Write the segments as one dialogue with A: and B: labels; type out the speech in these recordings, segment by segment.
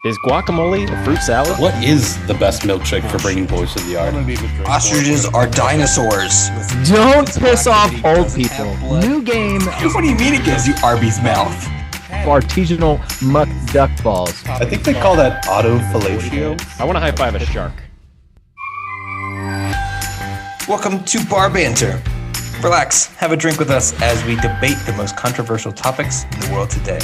A: Is guacamole a fruit salad?
B: What is the best milkshake for bringing boys to the yard?
C: Ostriches are dinosaurs.
D: Don't piss off old people. New game.
C: What do you mean it gives you Arby's mouth?
D: Artisanal muck duck balls.
B: I think they call that autofellatio.
A: I want to high five a shark.
C: Welcome to Bar Banter. Relax, have a drink with us as we debate the most controversial topics in the world today.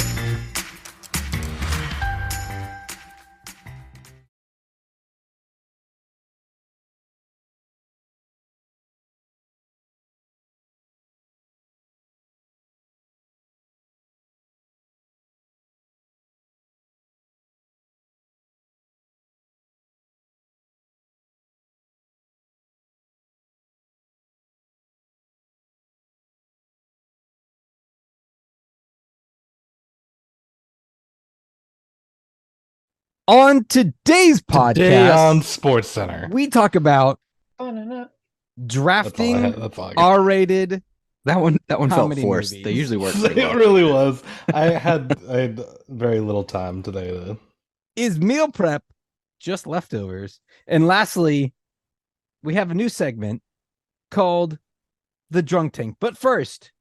D: On today's podcast,
B: Today on Sports Center.
D: we talk about drafting R-rated.
E: That one felt
D: comedy
E: forced.
D: movies.
E: They usually work
B: It
E: pretty well.
B: really was. I had very little time today to.
D: Is meal prep just leftovers? And lastly, we have a new segment called The Drunk Tank. But first,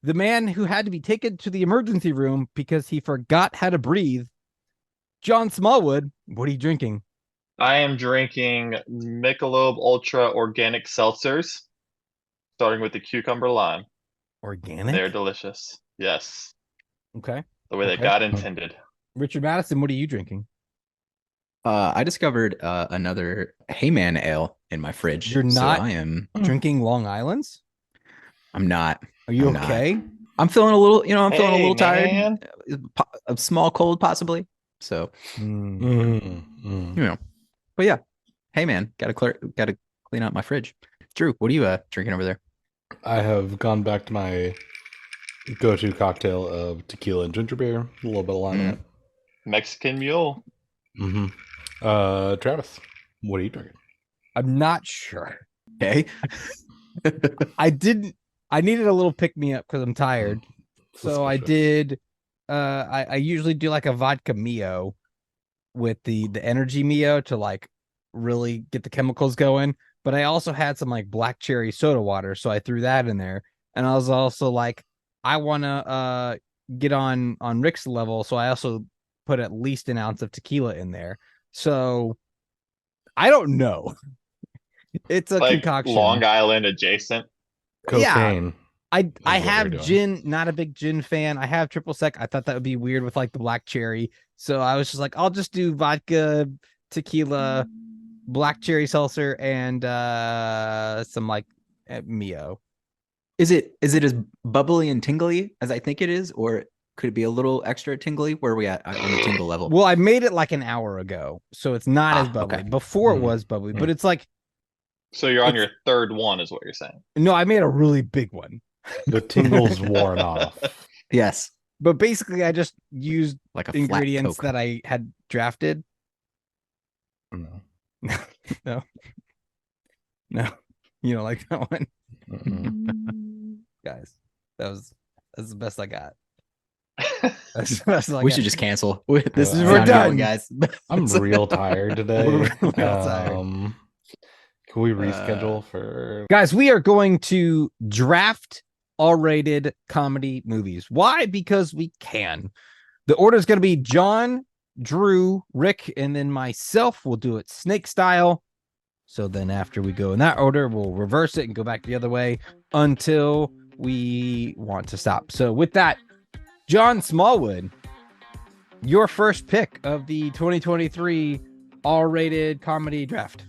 D: the man who had to be taken to the emergency room because he forgot how to breathe, John Smallwood. What are you drinking?
F: I am drinking Michelob Ultra Organic Seltzers, starting with the cucumber lime.
D: Organic?
F: They're delicious. Yes,
D: Okay.
F: the way that
D: Okay.
F: God intended.
D: Richard Mattison, what are you drinking?
E: I discovered another Heyman ale in my fridge.
D: You're not
E: So I am.
D: Drinking Long Island's?
E: I'm not.
D: Are you
E: I'm not.
D: okay?
E: I'm feeling a little. I'm feeling a
F: Hey,
E: little
F: man.
E: tired. A small cold, possibly. So But yeah. Hey man, gotta clean out my fridge. Drew, what are you drinking over there?
B: I have gone back to my go-to cocktail of tequila and ginger beer. A little bit of lime in it.
F: Mexican Mule.
B: Travis, what are you drinking?
D: I'm not sure.
E: Okay.
D: I needed a little pick me up because I'm tired. So I
B: Suspicious.
D: did I usually do like a vodka Mio with the energy Mio to like really get the chemicals going. But I also had some like black cherry soda water, so I threw that in there. And I was also like, I wanna get on Rick's level, so I also put at least an ounce of tequila in there. So I don't know. It's a
F: Like
D: concoction.
F: Long Island adjacent.
B: Cocaine.
D: I
B: what you're
D: have
B: doing.
D: gin, not a big gin fan. I have triple sec. I thought that would be weird with like the black cherry. So I was just like, I'll just do vodka, tequila, black cherry seltzer, and some like Mio.
E: Is it as bubbly and tingly as I think it is, or could it be a little extra tingly? Where are we at on the tingle level?
D: Well, I made it like an hour ago, so it's not as bubbly.
E: okay.
D: Before it was bubbly, but it's like,
F: So you're on your third one, is what you're saying.
D: no, I made a really big one.
B: The tingles worn off.
E: Yes,
D: But basically, I just used
E: like a
D: ingredients
E: flat Coke.
D: that I had drafted.
B: No.
D: No, you don't like that one, guys. That's the best I got. That's the best I
E: We
D: got.
E: should just cancel. This is
B: We're
E: not
D: done.
E: going, guys.
B: I'm real tired today.
D: We're real tired.
B: Can we reschedule for?
D: Guys, we are going to draft R-rated comedy movies. Why? Because we can. The order is going to be John, Drew, Rick, and then myself. We'll do it snake style. So then after we go in that order, we'll reverse it and go back the other way until we want to stop. So with that, John Smallwood, your first pick of the 2023 R-rated comedy draft.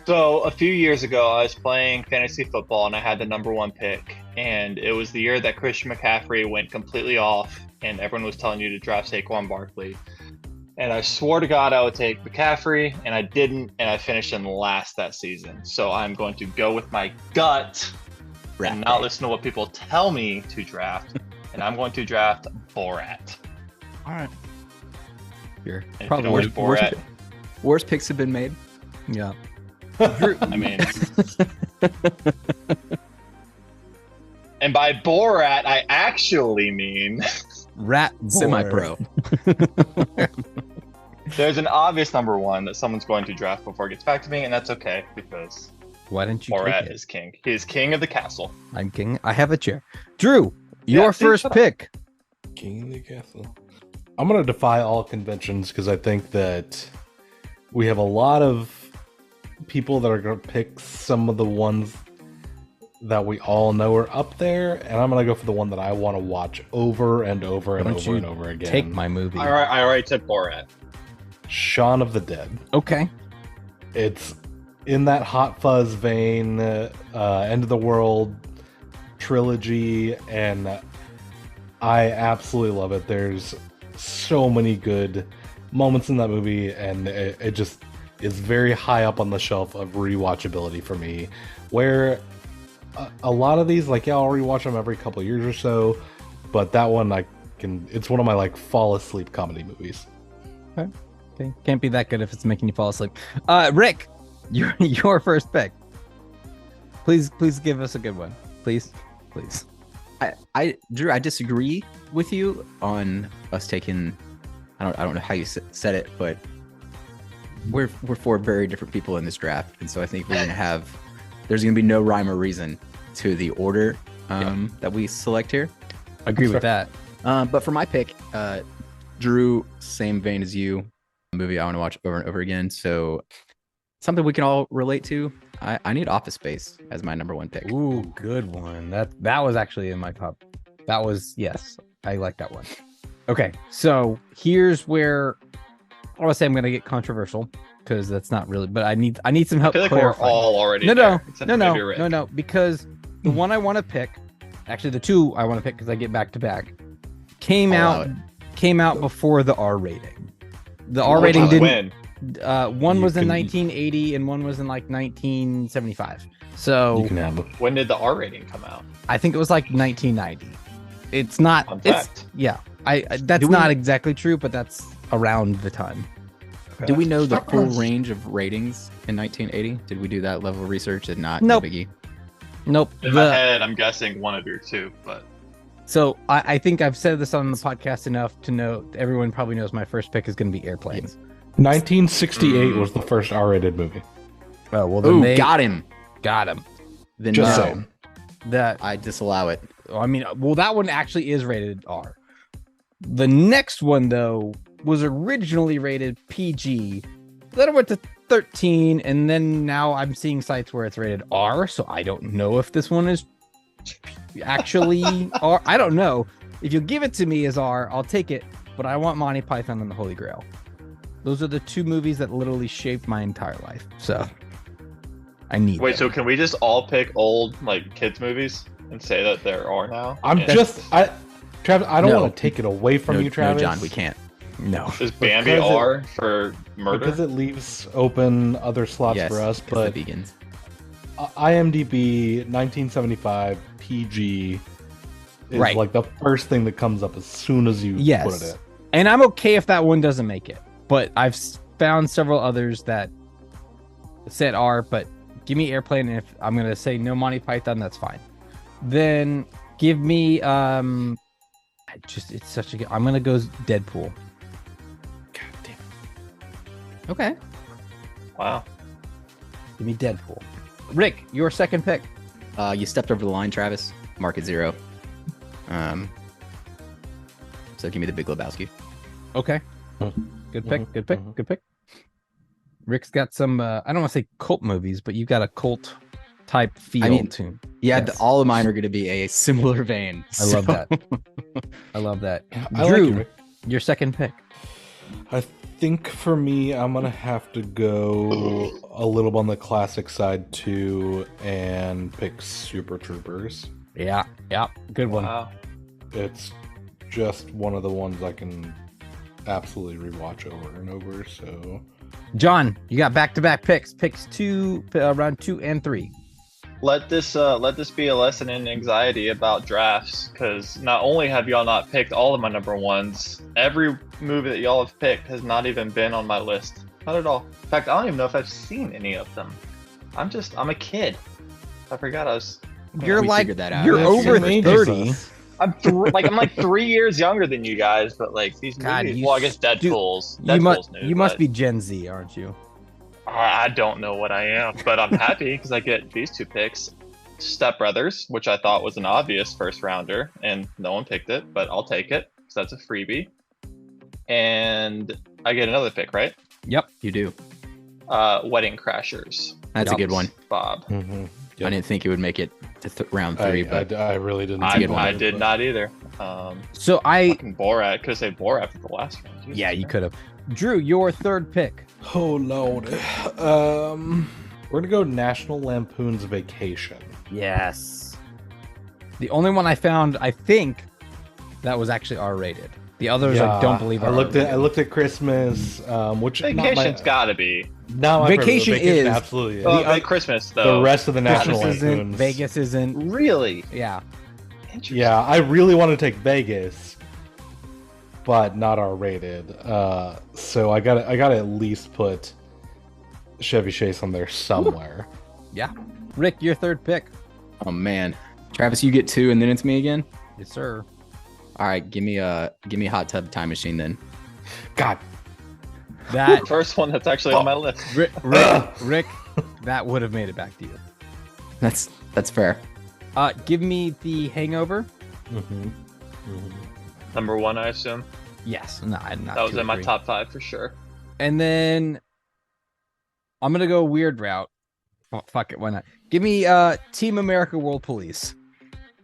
F: So a few years ago, I was playing fantasy football and I had the number one pick. And it was the year that Christian McCaffrey went completely off and everyone was telling you to draft Saquon Barkley. And I swore to God I would take McCaffrey and I didn't. And I finished in last that season. So I'm going to go with my gut and not listen to what people tell me to draft. And I'm going to draft Borat.
E: All right. Sure.
F: And if
E: Probably
F: you know which Borat,
E: worst picks have been made.
D: Yeah.
F: I mean, and by Borat, I actually mean
D: Rat boy.
E: Semi-pro.
F: There's an obvious number one that someone's going to draft before it gets back to me, and that's okay because
D: Why didn't you take
F: Borat
D: it?
F: is king. He is king of the castle.
D: I'm king. I have a chair. Drew, your
F: see,
D: first
F: shut up.
D: pick.
B: King of the Castle. I'm going to defy all conventions because I think that we have a lot of people that are going to pick some of the ones that we all know are up there, and I'm going to go for the one that I want to watch over and over and
D: Why don't
B: over
D: you
B: and over again.
D: Take my movie.
F: I already took Borat.
B: Shaun of the Dead.
D: Okay.
B: It's in that Hot Fuzz vein, End of the World trilogy, and I absolutely love it. There's so many good moments in that movie, and it just is very high up on the shelf of rewatchability for me, where a lot of these, like, yeah, I'll rewatch them every couple of years or so, but that one it's one of my like fall asleep comedy movies.
D: Okay. Can't be that good if it's making you fall asleep. Rick, your first pick. Please give us a good one. Please.
E: Drew, I disagree with you on us taking. I don't know how you said it, but we're four very different people in this draft, and so I think there's gonna be no rhyme or reason to the order that we select here.
D: Agree with that.
E: But for my pick, Drew, same vein as you, a movie I want to watch over and over again. So something we can all relate to. I need Office Space as my number one pick.
D: Ooh, good one. That was actually in my top. That was, yes, I like that one. Okay, so here's where I want to say I'm going to get controversial because that's not really, but I need some help.
F: I feel like we're
D: clarifying.
F: all already
D: No,
F: there, except for maybe Rick.
D: no, because the one I want to pick, actually the two I want to pick because I get back to back, came out before the R rating. The R rating didn't.
F: When?
D: One
B: You
D: was in
B: can-
D: 1980 and one was in like 1975. So
B: You can have it.
F: When did the R rating come out?
D: I think it was like 1990. It's not.
F: Fun
D: It's
F: fact.
D: yeah. That's
E: Do we-
D: not exactly true, but that's around the time.
E: Do we know the full range of ratings in 1980? Did we do that level of research? Did not.
D: Nope.
E: No biggie.
D: Nope.
F: In my head, I'm guessing one of your two, but
D: So I think I've said this on the podcast enough to know everyone probably knows my first pick is going to be Airplane.
B: 1968 was the first R-rated movie.
D: Oh well, then
E: Ooh,
D: they
E: got him.
D: got him.
E: Then
B: Just
E: no,
B: saying.
D: That
E: I disallow it.
D: I mean, well, that one actually is rated R. The next one though was originally rated PG. Then it went to 13, and then now I'm seeing sites where it's rated R. So I don't know if this one is actually R. I don't know. If you give it to me as R, I'll take it. But I want Monty Python and the Holy Grail. Those are the two movies that literally shaped my entire life. So I need.
F: wait.
D: them.
F: So can we just all pick old like kids movies and say that there are now?
B: Travis, I don't
E: No.
B: want to take it away from you,
E: No,
B: Travis.
E: John, we can't.
D: No.
F: Is Bambi
B: Because it-
F: R for murder?
B: Because it leaves open other slots
E: Yes,
B: for us,
E: 'cause
B: but
E: the vegans.
B: IMDb 1975 PG is
D: Right.
B: like the first thing that comes up as soon as you
D: Yes.
B: put it in.
D: And I'm okay if that one doesn't make it. But I've found several others that said R, but give me Airplane, and if I'm gonna say no Monty Python, that's fine. Then give me it's such a good. I'm gonna go Deadpool.
B: God damn it.
E: Okay.
F: Wow.
D: Give me Deadpool. Rick, your second pick.
E: You stepped over the line, Travis. Mark at 0. So give me the Big Lebowski.
D: Okay. Good pick. Good pick. Good pick. Rick's got some. I don't want to say cult movies, but you got a cult type feel to 'em.
E: Yeah,
D: Yes.
E: all of mine are going to be a similar vein.
D: I love
E: so-
D: that. I love that.
B: I
D: Drew,
B: like you, Rick.
D: your second pick.
B: I think for me, I'm gonna have to go a little on the classic side too, and pick Super Troopers.
D: Yeah. Good one.
F: Wow.
B: It's just one of the ones I can absolutely rewatch over and over. So
D: John, you got back-to-back picks. Picks round 2 and 3.
F: Let this be a lesson in anxiety about drafts, because not only have y'all not picked all of my number ones, every movie that y'all have picked has not even been on my list. Not at all. In fact, I don't even know if I've seen any of them. I'm a kid. I forgot I was.
D: You're
E: we
D: like
E: figured that out.
D: you're
E: That's
D: over
B: the age
D: 30.
B: of us.
F: I'm like 3 years younger than you guys, but like these
D: God,
F: movies.
D: you
F: Well, I guess Deadpool's.
D: You must
F: Deadpool's new,
D: you must
F: but
D: be Gen Z, aren't you?
F: I don't know what I am, but I'm happy because I get these two picks. Step Brothers, which I thought was an obvious first rounder, and no one picked it, but I'll take it because that's a freebie. And I get another pick, right?
D: Yep.
E: You do.
F: Wedding Crashers.
E: That's a good one.
F: Bob.
B: Mm-hmm.
E: I didn't think it would make it to round 3, but
B: I really didn't.
E: That's a
B: see
E: good one.
F: I
B: it,
F: did
B: but-
F: not either.
D: So I
F: Fucking Borat. Could have said Borat for the last one. Jesus
D: yeah, you
F: Christ.
D: could have. Drew, your third pick.
B: Oh Lord. We're gonna go National Lampoon's Vacation.
D: Yes. The only one I found, I think, that was actually R-rated. The others I don't believe are.
B: I looked
D: R-rated.
B: at Christmas, which
F: Vacation's gotta be.
B: not my
D: Vacation
B: favorite.
D: is-
B: Absolutely is.
F: Oh, Christmas though.
B: The rest of the National
D: Christmas isn't.
B: Lampoons.
D: Vegas isn't.
F: Really?
D: Yeah.
F: Interesting.
B: Yeah, I really want to take Vegas, but not R-rated. So I got to at least put Chevy Chase on there somewhere.
D: Yeah. Rick, your third pick.
E: oh man, Travis, you get 2, and then it's me again.
D: Yes, sir.
E: All right, give me a Hot Tub Time Machine then.
B: God,
D: That
F: First one that's actually on my list.
D: Rick, that would have made it back to you.
E: That's fair.
D: Give me the Hangover.
F: Number 1, I assume.
D: Yes. No, not
F: That was
D: 2 or
F: in my
D: 3.
F: top 5 for sure.
D: And then I'm gonna go weird route. Oh, fuck it, why not? Give me Team America World Police.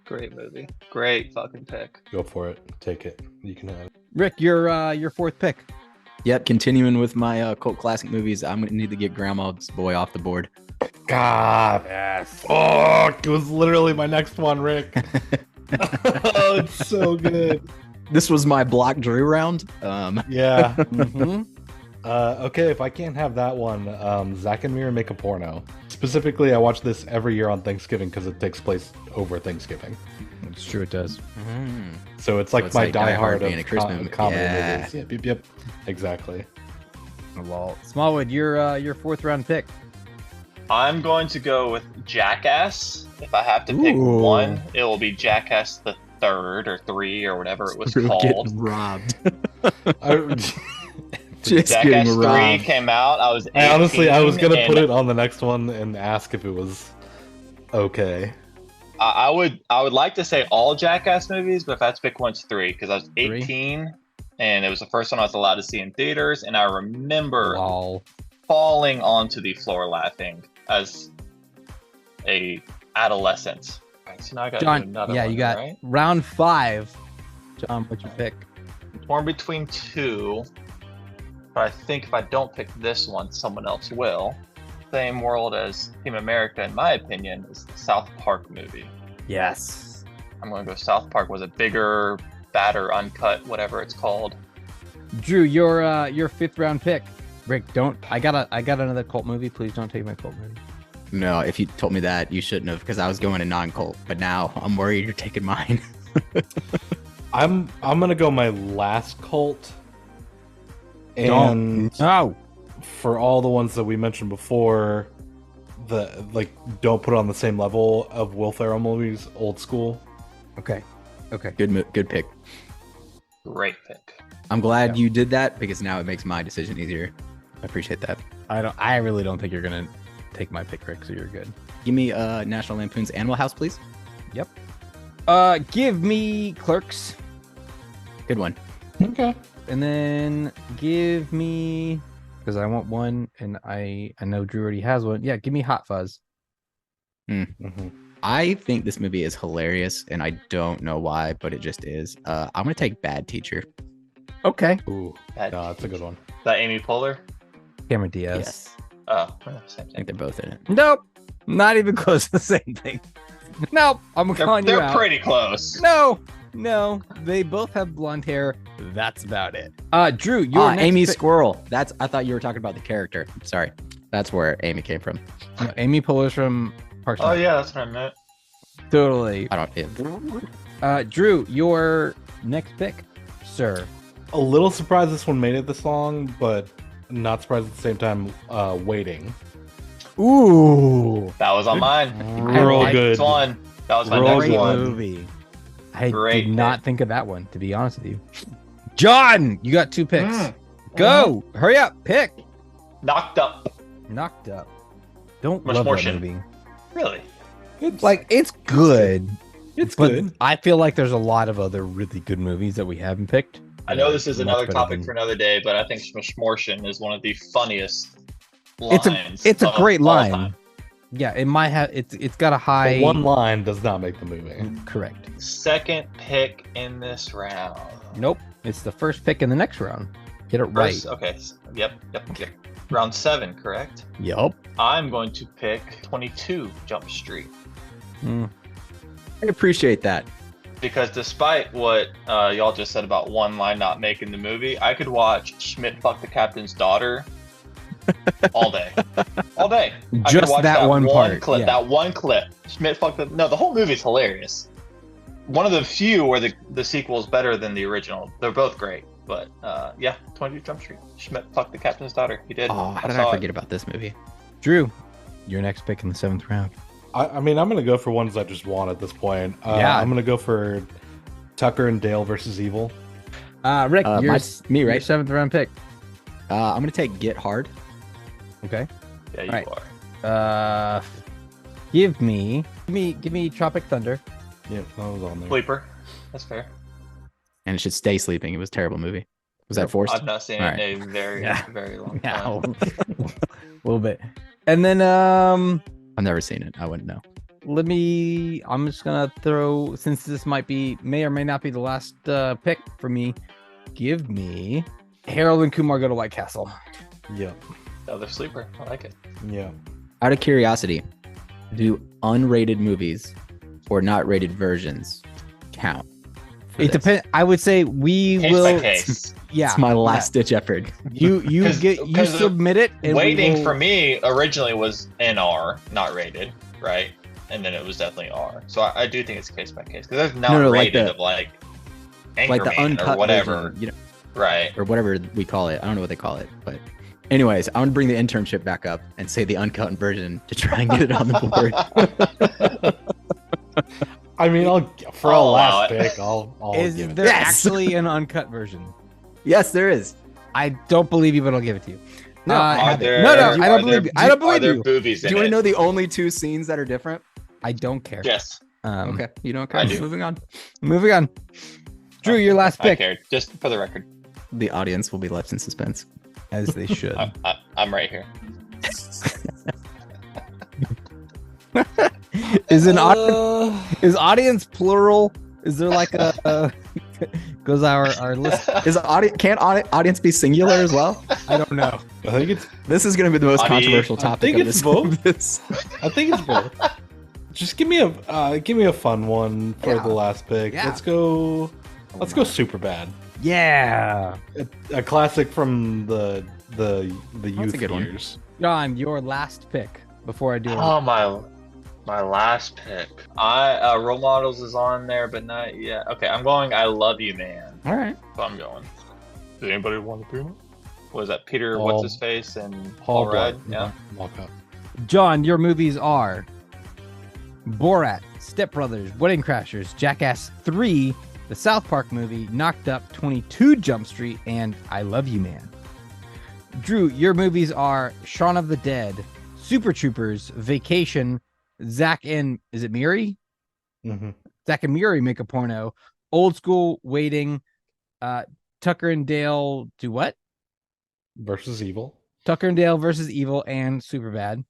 F: Great movie. Great fucking pick.
B: go for it. Take it. You can have it.
D: Rick, your fourth pick.
E: Yep, continuing with my cult classic movies, I'm gonna need to get Grandma's Boy off the board.
B: God.
D: Yes.
B: Oh, it was literally my next one, Rick. Oh, it's so good.
E: This was my block Drew round.
B: Yeah.
D: Mhm.
B: Okay, if I can't have that one, Zack and Miri Make a Porno. Specifically, I watch this every year on Thanksgiving because it takes place over Thanksgiving.
D: It's true, it does.
B: So it's like
E: it's
B: my
E: like Die Hard
B: diehard
E: being a
B: of
E: Christmas movie.
B: comedy
E: Yeah.
B: movies. Yep. Exactly.
D: Smallwood, your fourth round pick.
F: I'm going to go with Jackass. If I have to pick
D: Ooh.
F: one, it will be Jackass the Third or 3 or whatever it was
E: Drew
F: called.
E: getting robbed. Just
F: Jackass
E: getting
F: 3
E: robbed.
F: came out. I was 18,
B: I honestly, I was gonna
F: and
B: put it on the next one and ask if it was okay.
F: I would like to say all Jackass movies, but if I had to pick one, it's 3 because I was 18 and it was the first one I was allowed to see in theaters, and I remember
D: Lol.
F: falling onto the floor laughing as a adolescent. Right, so now I got
D: John,
F: another
D: yeah,
F: one,
D: you got
F: right?
D: round 5. John, what's your pick?
F: Torn between 2, but I think if I don't pick this one, someone else will. Same world as Team America, in my opinion, is the South Park movie.
D: Yes.
F: I'm going to go South Park was a bigger, badder, uncut, whatever it's called.
D: Drew, your fifth round pick. Rick, don't. I got another cult movie. Please don't take my cult movie.
E: No, if you told me that, you shouldn't have, because I was going to non-cult. But now I'm worried you're taking mine.
B: I'm gonna go my last cult. And
D: No.
B: for all the ones that we mentioned before, don't put it on the same level of Will Ferrell movies, old school.
D: Okay.
E: Good pick.
F: Great pick.
E: I'm glad you did that, because now it makes my decision easier. I appreciate that.
D: I really don't think you're gonna take my pick, Rick. So you're good.
E: Give me National Lampoon's Animal House, please.
D: Yep. Give me Clerks,
E: Good one.
B: Okay.
D: and then give me, because I want one, and I know Drew already has one. Yeah, give me Hot Fuzz.
B: Mm-hmm.
E: I think this movie is hilarious, and I don't know why, but it just is. I'm gonna take Bad Teacher.
D: Okay.
B: Ooh,
F: Bad
B: no, that's a good one.
F: Is that Amy Poehler?
D: Cameron Diaz.
E: Yes,
F: Oh, same
E: I
F: thing.
E: think they're both in it.
D: Nope. Not even close to the same thing. Nope. I'm calling you
F: They're
D: out.
F: pretty close.
D: No. They both have blonde hair. That's about it. Drew, your next
E: Amy
D: pick-
E: Squirrel. I thought you were talking about the character. Sorry, that's where Amy came from.
D: No, Amy Poehler's from Parks and
F: Oh
D: Rec.
F: yeah, that's what I meant.
D: Totally.
E: I don't.
D: Drew, your next pick, sir.
B: A little surprised this one made it this long, but not surprised at the same time. Waiting.
D: Ooh.
F: That was on mine.
B: Real
D: like
B: good.
F: Next one. That was my
B: Real
F: next
B: good.
F: one.
D: Movie. I
F: Great
D: did not
F: pick.
D: think of that one, to be honest with you. John, you got 2 picks.
F: Mm.
D: Go. Hurry up. Pick.
F: Knocked Up.
D: Knocked Up. Don't
F: Much
D: love
F: more
D: that
F: shit.
D: movie.
F: Really?
B: It's
D: Like, it's good.
B: it's
D: But
B: good.
D: I feel like there's a lot of other really good movies that we haven't picked.
F: I know this is
D: Much
F: another
D: better
F: topic
D: than-
F: for another day, but I think Schmortion is one of the funniest lines.
D: It's a
F: of
D: great
F: all
D: line.
F: time.
D: Yeah, it might have. It's got a high.
B: But one line does not make the movie.
D: Correct.
F: Second pick in this round.
D: Nope. It's the first pick in the next round. Get it
F: First-
D: right.
F: Okay. Yep. Round 7, correct?
D: Yup.
F: I'm going to pick 22 Jump Street.
D: Mm.
E: I appreciate that.
F: Because despite what y'all just said about one line not making the movie, I could watch Schmidt fuck the captain's daughter all day. All day. I could
D: Just
F: watch
D: that one part,
F: clip.
D: yeah.
F: That one clip. Schmidt fuck the... No, the whole movie's hilarious. One of the few where the sequel is better than the original. They're both great. But yeah, 22 Jump Street. Schmidt fucked the captain's daughter. He did.
E: Oh, how did
F: saw
E: I
F: it.
E: forget about this movie?
D: Drew, your next pick in the 7th round.
B: I mean, I'm gonna go for ones I just want at this point.
D: Yeah.
B: I'm gonna go for Tucker and Dale versus Evil.
D: Rick,
E: me,
D: your
E: right?
D: 7th round pick.
E: I'm gonna take Get Hard.
D: Okay.
F: Yeah, you
D: Right.
F: are.
D: Give me Tropic Thunder.
B: Yeah, that was on there.
F: Sleeper. That's fair.
E: And it should stay sleeping. It was a terrible movie. Was that forced?
F: I've not seen
E: All
F: it in a very,
D: Yeah.
F: very long
D: Yeah,
F: time.
D: a little bit. And then
E: I've never seen it. I wouldn't know.
D: I'm just gonna throw, since this may or may not be the last pick for me. Give me Harold and Kumar Go to White Castle.
B: Yeah,
F: Another sleeper. I like it.
B: yeah.
E: Out of curiosity, do unrated movies or not rated versions count? for
D: It
E: this?
D: depends. I would say we
F: Case
D: will.
F: by case.
D: Yeah,
E: It's my last ditch effort.
D: You
F: 'Cause
D: submit it. And we
F: Waiting
D: will-
F: for me originally was NR, not rated, right? And then it was definitely R. So I do think it's case by case because there's not
E: No, like
F: rated
E: the-
F: of like
E: Like the
F: Anchorman
E: uncut
F: or whatever,
E: version, you know,
F: right?
E: or whatever we call it. I don't know what they call it, but anyways, I want to bring the internship back up and say the uncut version to try and get it on the board.
B: I mean,
F: I'll
B: our
F: allow
B: last
F: it.
B: pick, I'll
D: Is
B: give it.
D: there
E: Yes!
D: actually an uncut version?
E: Yes, there is.
D: I don't believe you, but I'll give it to you.
E: No,
D: Uh,
E: I
F: Are
E: have it.
F: there,
D: No, I
F: are
D: don't
F: there-
D: believe you. I don't believe
F: Are there
D: you.
F: boobies
E: Do
F: in
E: you want to
F: it?
E: know the only 2 scenes that are different?
D: I don't care.
F: Yes,
D: Okay.
E: Okay, you don't
F: I
E: care.
F: do.
E: Moving on.
D: Moving on. Drew, your last
F: I
D: pick,
F: cared. Just for the record,
E: The audience will be left in suspense.
D: as they should.
F: I'm right here.
D: Is audience plural? Is there like a goes our list?
E: Is audience be singular as well?
D: I don't know.
B: I think it's.
E: This is going to be the most
F: Audience.
E: controversial
B: I
E: topic
B: think
E: of
B: it's
E: this.
B: both.
E: this.
B: I think it's both. Just give me a fun one for
D: Yeah.
B: the last pick.
D: Yeah.
B: Let's go. Let's go. Super bad.
D: Yeah,
B: A classic from the
E: That's
B: youth
E: a good one.
B: years.
D: John, your last pick before I do it.
F: Oh my last pick. Role Models is on there, but not yet. Okay, I'm going. I Love You, Man.
E: All right.
F: So I'm going. Does anybody want to be? Was that Peter?
B: Paul-
F: What's his face and Paul Rudd? Yeah.
B: Walk up.
D: John, your movies are Borat, Step Brothers, Wedding Crashers, Jackass 3, the South Park movie, Knocked Up, 22 Jump Street, and I Love You, Man. Drew, your movies are Shaun of the Dead, Super Troopers, Vacation, Zach and is it Miri?
B: Mm-hmm.
D: Zach and Miri Make a Porno, Old School, Waiting, Tucker and Dale do what?
B: Versus Evil.
D: Tucker and Dale versus Evil and Superbad.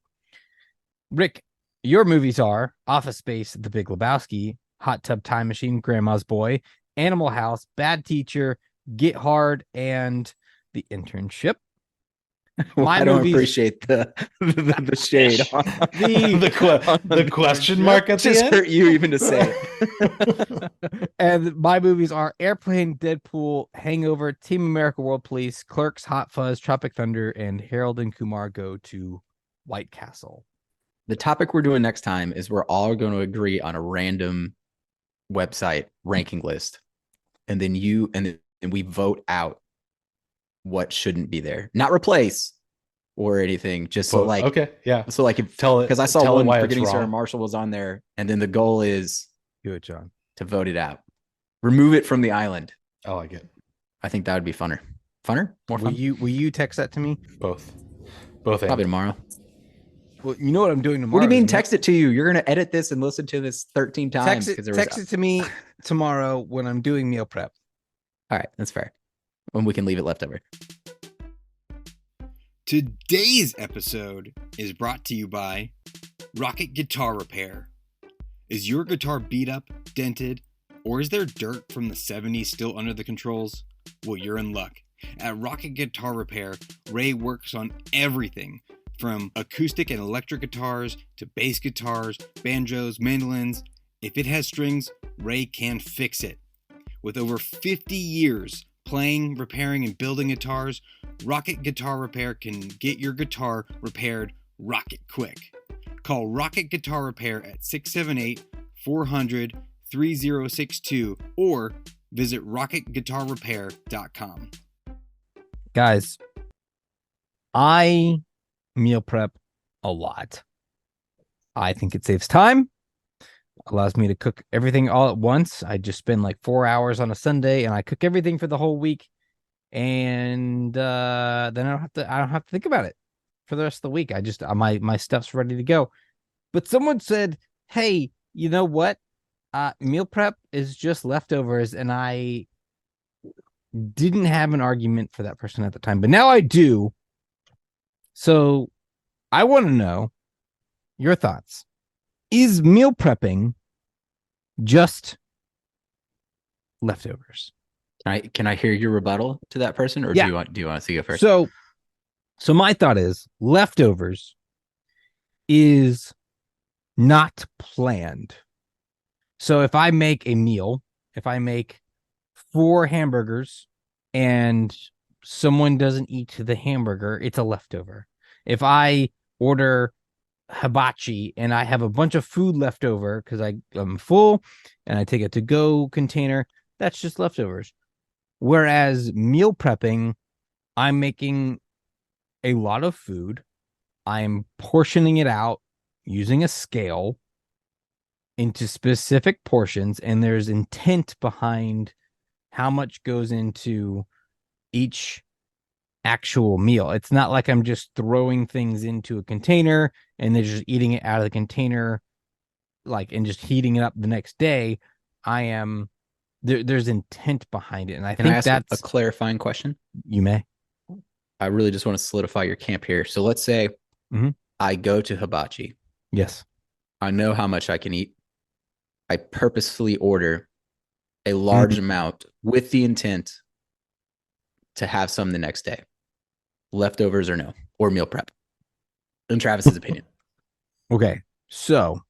D: Rick, your movies are Office Space, The Big Lebowski, Hot Tub Time Machine, Grandma's Boy, Animal House, Bad Teacher, Get Hard, and The Internship. My
E: I don't
D: movies-
E: appreciate the shade.
B: The question mark at the
E: Just
B: end.
E: hurt you even to say it.
D: And my movies are Airplane, Deadpool, Hangover, Team America World Police, Clerks, Hot Fuzz, Tropic Thunder, and Harold and Kumar Go to White Castle.
E: The topic we're doing next time is we're all going to agree on a random website ranking list, and then we vote out what shouldn't be there, not replace or anything. Just so like,
B: okay, yeah.
E: so like if
B: Tell it
E: because I saw
B: tell it
E: one
B: why it's
E: Forgetting Sarah
B: wrong.
E: Marshall was on there, and then the goal is
D: Do it, John.
E: to vote it out. Remove it from the island.
B: I like it.
E: I think that would be funner. Funner? More
D: Will
E: fun?
D: you text that to me?
B: Both
E: Probably
B: and.
E: tomorrow.
D: Well, you know what I'm doing tomorrow.
E: What do you mean
D: is
E: text it to you? You're going to edit this and listen to this 13 times.
D: text it to me tomorrow when I'm doing meal prep.
E: All right, that's fair. When we can leave it left over.
G: Today's episode is brought to you by Rocket Guitar Repair. Is your guitar beat up, dented, or is there dirt from the 70s still under the controls? Well, you're in luck. At Rocket Guitar Repair, Ray works on everything from acoustic and electric guitars to bass guitars, banjos, mandolins. If it has strings, Ray can fix it. With over 50 years playing, repairing, and building guitars, Rocket Guitar Repair can get your guitar repaired rocket quick. Call Rocket Guitar Repair at 678-400-3062 or visit rocketguitarrepair.com.
D: Guys, I meal prep a lot. I think it saves time. Allows me to cook everything all at once. I just spend like 4 hours on a Sunday and I cook everything for the whole week. And then I don't have to think about it for the rest of the week. I just my stuff's ready to go. But someone said, "Hey, you know what? Meal prep is just leftovers," and I didn't have an argument for that person at the time, but now I do. So I want to know your thoughts. Is meal prepping just leftovers?
E: Can I hear your rebuttal to that person, or
D: Yeah.
E: do you want to go first?
D: So my thought is leftovers is not planned. So if I make a meal, if I make 4 hamburgers and someone doesn't eat the hamburger, it's a leftover. If I order hibachi and I have a bunch of food left over because I'm full and I take a to-go container, that's just leftovers. Whereas meal prepping, I'm making a lot of food. I'm portioning it out using a scale into specific portions, and there's intent behind how much goes into each actual meal. It's not like I'm just throwing things into a container and they're just eating it out of the container, and just heating it up the next day. There's intent behind it, and I
E: Can I
D: think
E: ask
D: that's
E: a clarifying question?
D: You may.
E: I really just want to solidify your camp here. So let's say
D: Mhm.
E: I go to hibachi.
D: Yes.
E: I know how much I can eat. I purposefully order a large amount with the intent to have some the next day. Leftovers or no, or meal prep. In Travis's opinion.
D: Okay. So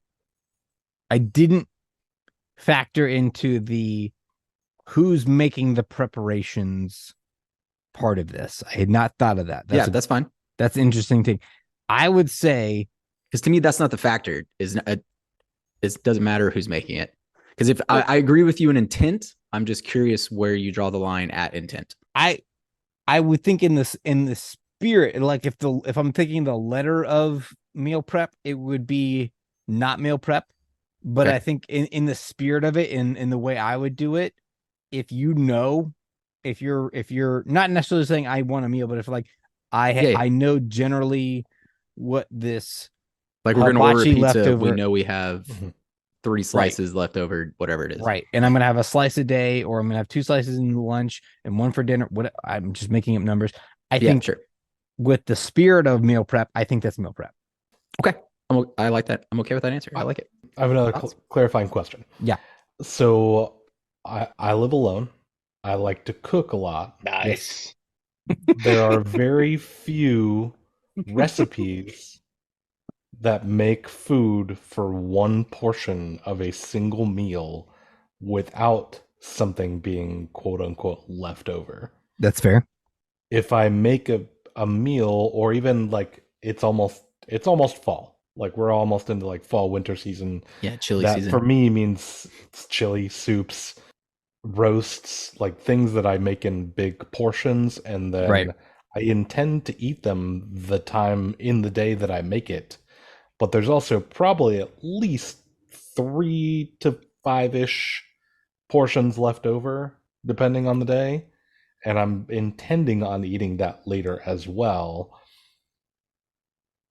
D: I didn't factor into the who's making the preparations part of this. I had not thought of that.
E: That's fine.
D: That's an interesting thing. I would say,
E: because to me, that's not the factor. It doesn't matter who's making it. Because if I agree with you in intent, I'm just curious where you draw the line at intent.
D: I would think in the spirit, like if I'm thinking the letter of meal prep, it would be not meal prep. But
E: Okay.
D: I think in the spirit of it, in the way I would do it, if you're not necessarily saying I want a meal, but if I know generally what this,
E: like we're gonna order a
D: hibachi
E: pizza,
D: leftover-
E: we know we have 3 slices left over, whatever it is.
D: right, and I'm gonna have a slice a day, or I'm gonna have 2 slices in lunch and 1 for dinner. What I'm just making up numbers. I think
E: sure.
D: with the spirit of meal prep, I think that's meal prep.
E: Okay. I like that. I'm okay with that answer. I like it.
B: I have another
E: Thoughts?
B: clarifying question.
D: Yeah.
B: So I live alone. I like to cook a lot.
F: Nice.
B: There are very few recipes that make food for one portion of a single meal without something being quote unquote left over.
D: That's fair.
B: If I make a meal, or even like it's almost fall. Like we're almost into like fall winter season.
E: Yeah, chili
B: That
E: season.
B: for me means chili, soups, roasts, like things that I make in big portions, and then
D: Right.
B: I intend to eat them the time in the day that I make it. But there's also probably at least 3 to 5-ish portions left over depending on the day, and I'm intending on eating that later as well.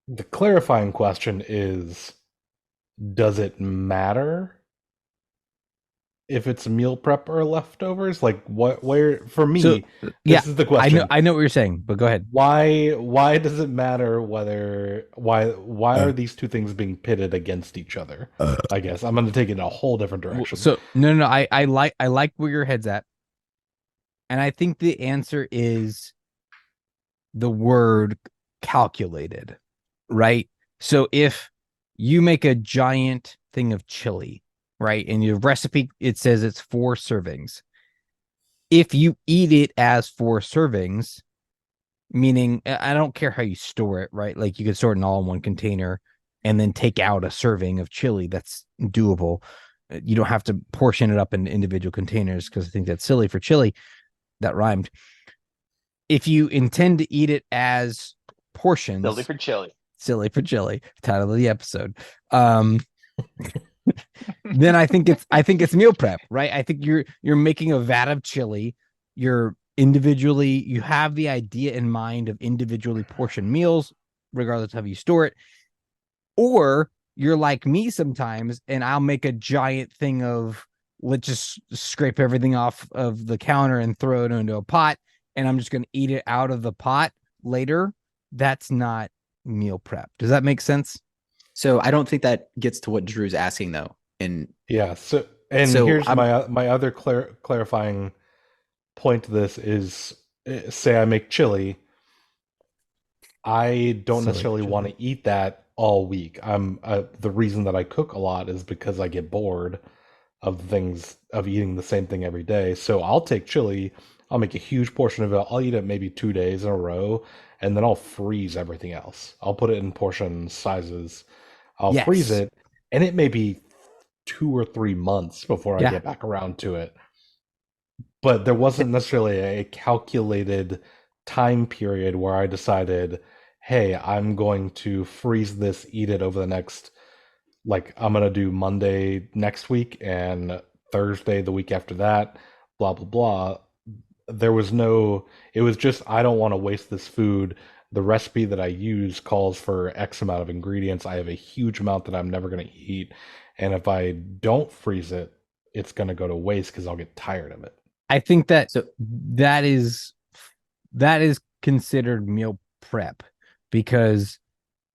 B: The clarifying question is, does it matter if it's meal prep or leftovers? Like where for me,
D: So, yeah,
B: this is the question.
D: I know what you're saying, but go ahead.
B: Why does it matter why are these two things being pitted against each other? I guess I'm going to take it in a whole different direction.
D: So no, I like where your head's at. And I think the answer is the word calculated, right? So if you make a giant thing of chili, right? And your recipe, it says it's 4 servings. If you eat it as 4 servings, meaning I don't care how you store it, right? Like you could store it in all in one container and then take out a serving of chili. That's doable. You don't have to portion it up in individual containers because I think that's silly for chili. That rhymed. If you intend to eat it as portions, silly for chili, title of the episode. Then I think it's meal prep, right? I think you're making a vat of chili. You have the idea in mind of individually portioned meals, regardless of how you store it. Or you're like me sometimes, and I'll make a giant thing of, let's just scrape everything off of the counter and throw it into a pot, and I'm just going to eat it out of the pot later. That's not meal prep. Does that make sense?
E: So I don't think that gets to what Drew's asking though. And
B: yeah, so here's my other clarifying point to this is, say I make chili, I don't necessarily want to eat that all week. The reason that I cook a lot is because I get bored of eating the same thing every day. So I'll take chili, I'll make a huge portion of it, I'll eat it maybe 2 days in a row, and then I'll freeze everything else. I'll put it in portion sizes. I'll freeze it, and it may be 2 or 3 months before I get back around to it. But there wasn't necessarily a calculated time period where I decided, hey, I'm going to freeze this, eat it over the next, like, I'm going to do Monday next week and Thursday the week after that, blah, blah, blah. There was it was just, I don't want to waste this food. The recipe that I use calls for X amount of ingredients. I have a huge amount that I'm never going to eat. And if I don't freeze it, it's going to go to waste because I'll get tired of it.
D: I think that that is considered meal prep, because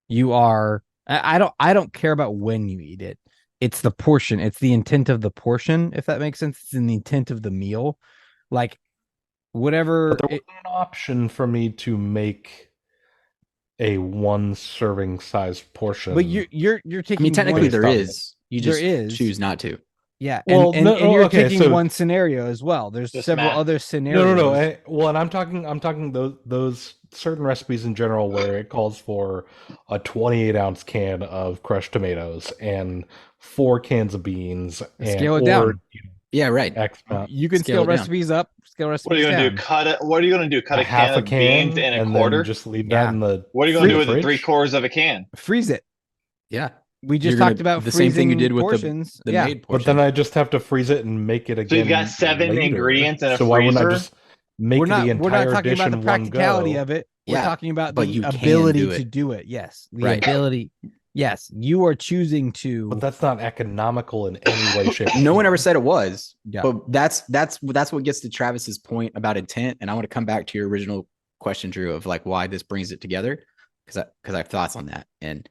D: you are, I don't care about when you eat it. It's the portion. It's the intent of the portion, if that makes sense. It's in the intent of the meal. Like, whatever.
B: But there wasn't an option for me to make a 1 serving size portion.
D: But you're taking.
E: I mean, technically there is. You just
D: there is.
E: choose not to.
D: Yeah,
B: well,
D: and you're taking one scenario as well. There's several other scenarios.
B: No. Well, and I'm talking those certain recipes in general where it calls for a 28-ounce can of crushed tomatoes and 4 cans of beans.
D: Scale it down.
E: Yeah, right.
B: X amount.
D: You can scale recipes up. Scale recipes
F: What are you going to do?
D: down.
F: What are you going to do? Cut a can of beans in a quarter?
B: Then just leave that in the.
F: What are you going to do with the 3/4 of a can?
D: Freeze it.
E: Yeah.
D: We just talked about
E: the same thing you did with
D: portions.
E: the made portion.
B: But then I just have to freeze it and make it again.
F: So you've got 7
B: later.
F: ingredients in a freezer.
B: So why wouldn't I just make
D: we're not talking
B: dish
D: about the
B: in
D: practicality
B: one go?
D: of it. We're talking about
E: but
D: the
E: you can
D: ability
E: do it.
D: to do it. Yes, the
E: Right.
D: ability. Yes, you are choosing to.
B: But that's not economical in any way, shape.
E: No one ever said it was.
D: Yeah.
E: But that's what gets to Travis's point about intent. And I want to come back to your original question, Drew, of like why this brings it together, because I have thoughts on that. And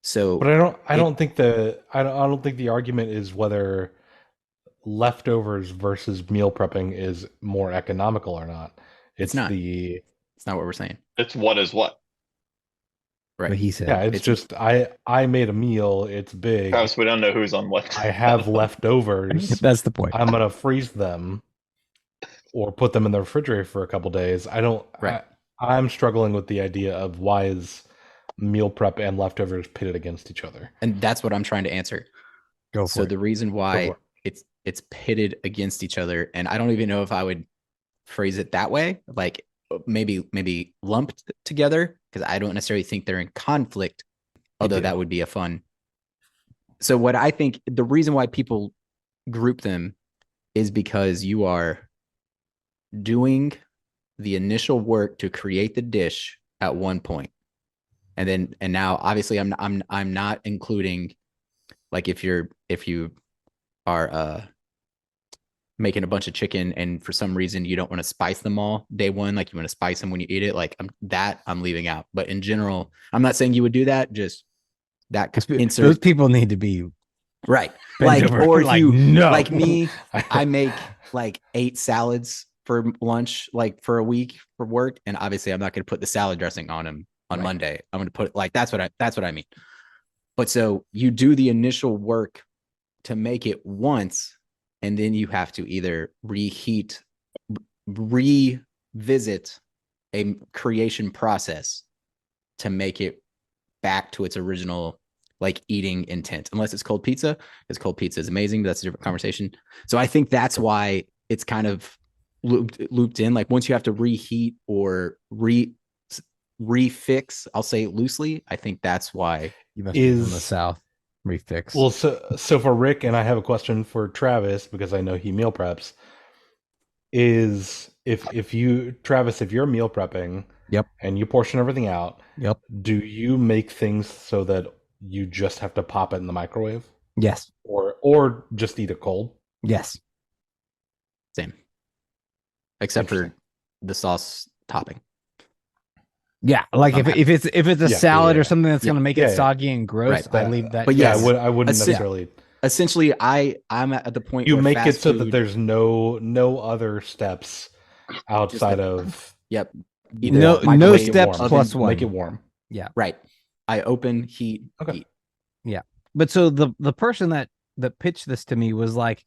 E: so,
B: but I don't think the argument is whether leftovers versus meal prepping is more economical or not.
E: It's not. It's not what we're saying.
F: It's what is what.
E: Right.
D: What he said.
B: Yeah, it's just I made a meal. It's big.
F: Travis, we don't know who's on what.
B: I have leftovers.
D: That's the point.
B: I'm gonna freeze them or put them in the refrigerator for a couple days. I'm struggling with the idea of why is meal prep and leftovers pitted against each other.
E: And that's what I'm trying to answer.
D: Go for
E: So
D: it.
E: the reason why it's pitted against each other, and I don't even know if I would phrase it that way, like maybe lumped together, because I don't necessarily think they're in conflict, although that would be a fun. So what I think the reason why people group them is because you are doing the initial work to create the dish at one point. And now obviously I'm not including like if you are making a bunch of chicken and for some reason you don't want to spice them all day one, like you want to spice them when you eat it, like I'm leaving out. But in general, I'm not saying you would do that, just that insert.
D: Those people need to be
E: right.
D: bent
E: Like,
D: over.
E: or if
D: Like,
E: you
D: no.
E: like me, I make like 8 salads for lunch, like for a week for work. And obviously I'm not going to put the salad dressing on them on
D: Right.
E: Monday. I'm going to put like, that's what I mean. But so you do the initial work to make it once, and then you have to either revisit a creation process to make it back to its original like eating intent. Unless it's cold pizza, because cold pizza is amazing, but that's a different conversation. So I think that's why it's kind of looped in. Like once you have to reheat or refix, I'll say it loosely, I think that's why
D: You must be from the South. Refix.
B: Well, so for Rick, and I have a question for Travis because I know he meal preps. Is if you're meal prepping,
D: Yep,
B: and you portion everything out,
D: yep,
B: do you make things so that you just have to pop it in the microwave,
D: yes,
B: or just eat it cold?
D: yes.
E: same, except for the sauce topping.
D: Yeah, like if it's a salad or something that's gonna make it soggy and gross,
E: Right.
D: I leave that.
E: But
B: Yeah,
E: yes,
B: I wouldn't necessarily.
E: Essentially, I'm at the point
B: You
E: where
B: make it
E: fast
B: so that
E: food-
B: there's no other steps outside of
E: yep,
D: No
B: microwave it
D: steps
B: warm.
D: plus one.
B: Make it warm.
D: Yeah,
E: right. I open, heat,
B: Okay.
E: eat.
D: yeah. But so the person that pitched this to me was like,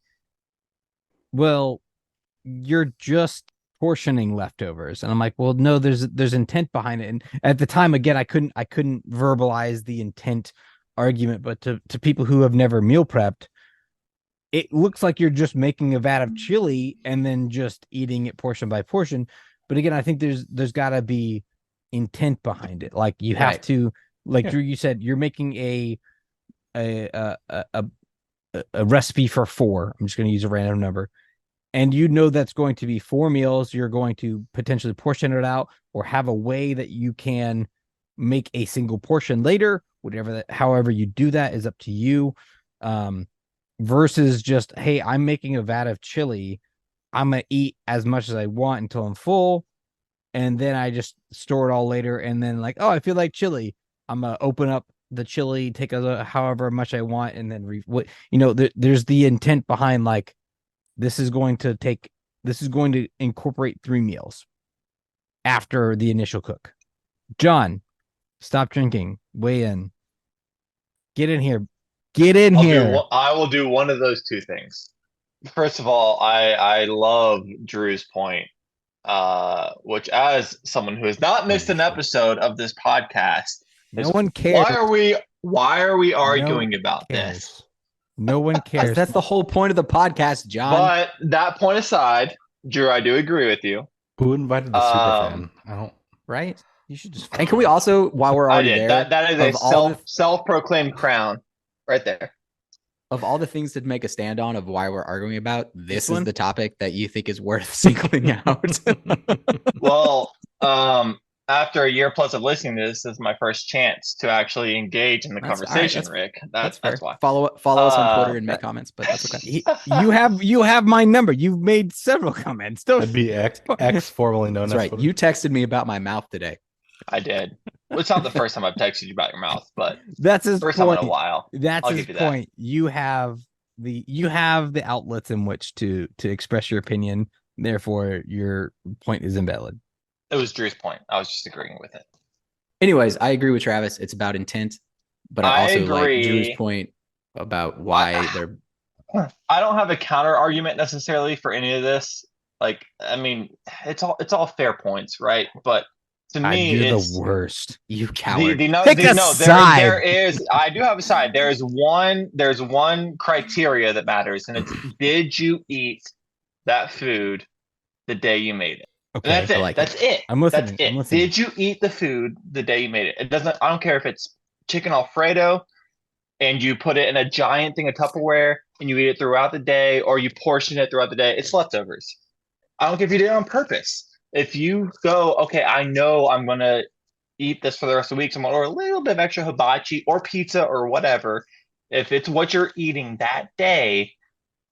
D: well, you're just portioning leftovers, and I'm like, well, no, there's intent behind it. And at the time, again, I couldn't verbalize the intent argument, but to people who have never meal prepped, it looks like you're just making a vat of chili and then just eating it portion by portion. But again, I think there's got to be intent behind it. Like you have to, like Drew, you said, you're making a recipe for 4. I'm just going to use a random number. And you know that's going to be 4 meals. You're going to potentially portion it out or have a way that you can make a single portion later. However you do that is up to you. Versus just, hey, I'm making a vat of chili. I'm going to eat as much as I want until I'm full. And then I just store it all later. And then like, oh, I feel like chili. I'm going to open up the chili, take however much I want. And then, there's the intent behind like, this is going to incorporate 3 meals after the initial cook. John, stop drinking. Weigh in. Get in here.
F: I will do one of those 2 things. First of all, I love Drew's point, which as someone who has not missed an episode of this podcast,
D: no one cares.
F: Why are we arguing about this?
D: No one cares.
E: That's the whole point of the podcast, John.
F: But that point aside, Drew, I do agree with you.
B: Who invited the super fan? I don't.
E: Right? You should just. And can we also, while we're already there,
F: that is a self-proclaimed crown, right there.
E: Of all the things to make a stand on of why we're arguing about, this is the topic that you think is worth singling out.
F: Well, after a year plus of listening to this is my first chance to actually engage in the conversation, Rick. That's why.
E: Follow us on Twitter and make comments, but that's okay.
D: You have my number. You've made several comments.
B: That'd be X formerly known as.
E: That's right. You texted me about my mouth today.
F: I did. It's not the first time I've texted you about your mouth, but
D: that's his
F: first
D: point.
F: time in a while.
D: That's his point. You have the outlets in which to express your opinion. Therefore, your point is invalid.
F: It was Drew's point. I was just agreeing with it.
E: Anyways, I agree with Travis. It's about intent, but I also like Drew's point about why they're.
F: I don't have a counter argument necessarily for any of this. Like, I mean, it's all fair points, right? But to me,
D: you're
F: it's
D: the worst.
E: You coward.
D: Side.
F: There is. I do have a side. There's one criteria that matters, and it's did you eat that food the day you made it?
D: Okay,
F: that's it. That's it.
D: I'm listening.
F: That's it. Did you eat the food the day you made it? It doesn't. I don't care if it's chicken Alfredo, and you put it in a giant thing of Tupperware, and you eat it throughout the day, or you portion it throughout the day, it's leftovers. I don't care if you did it on purpose. If you go, okay, I know I'm going to eat this for the rest of the week, so I'm going to order a little bit of extra hibachi or pizza or whatever. If it's what you're eating that day,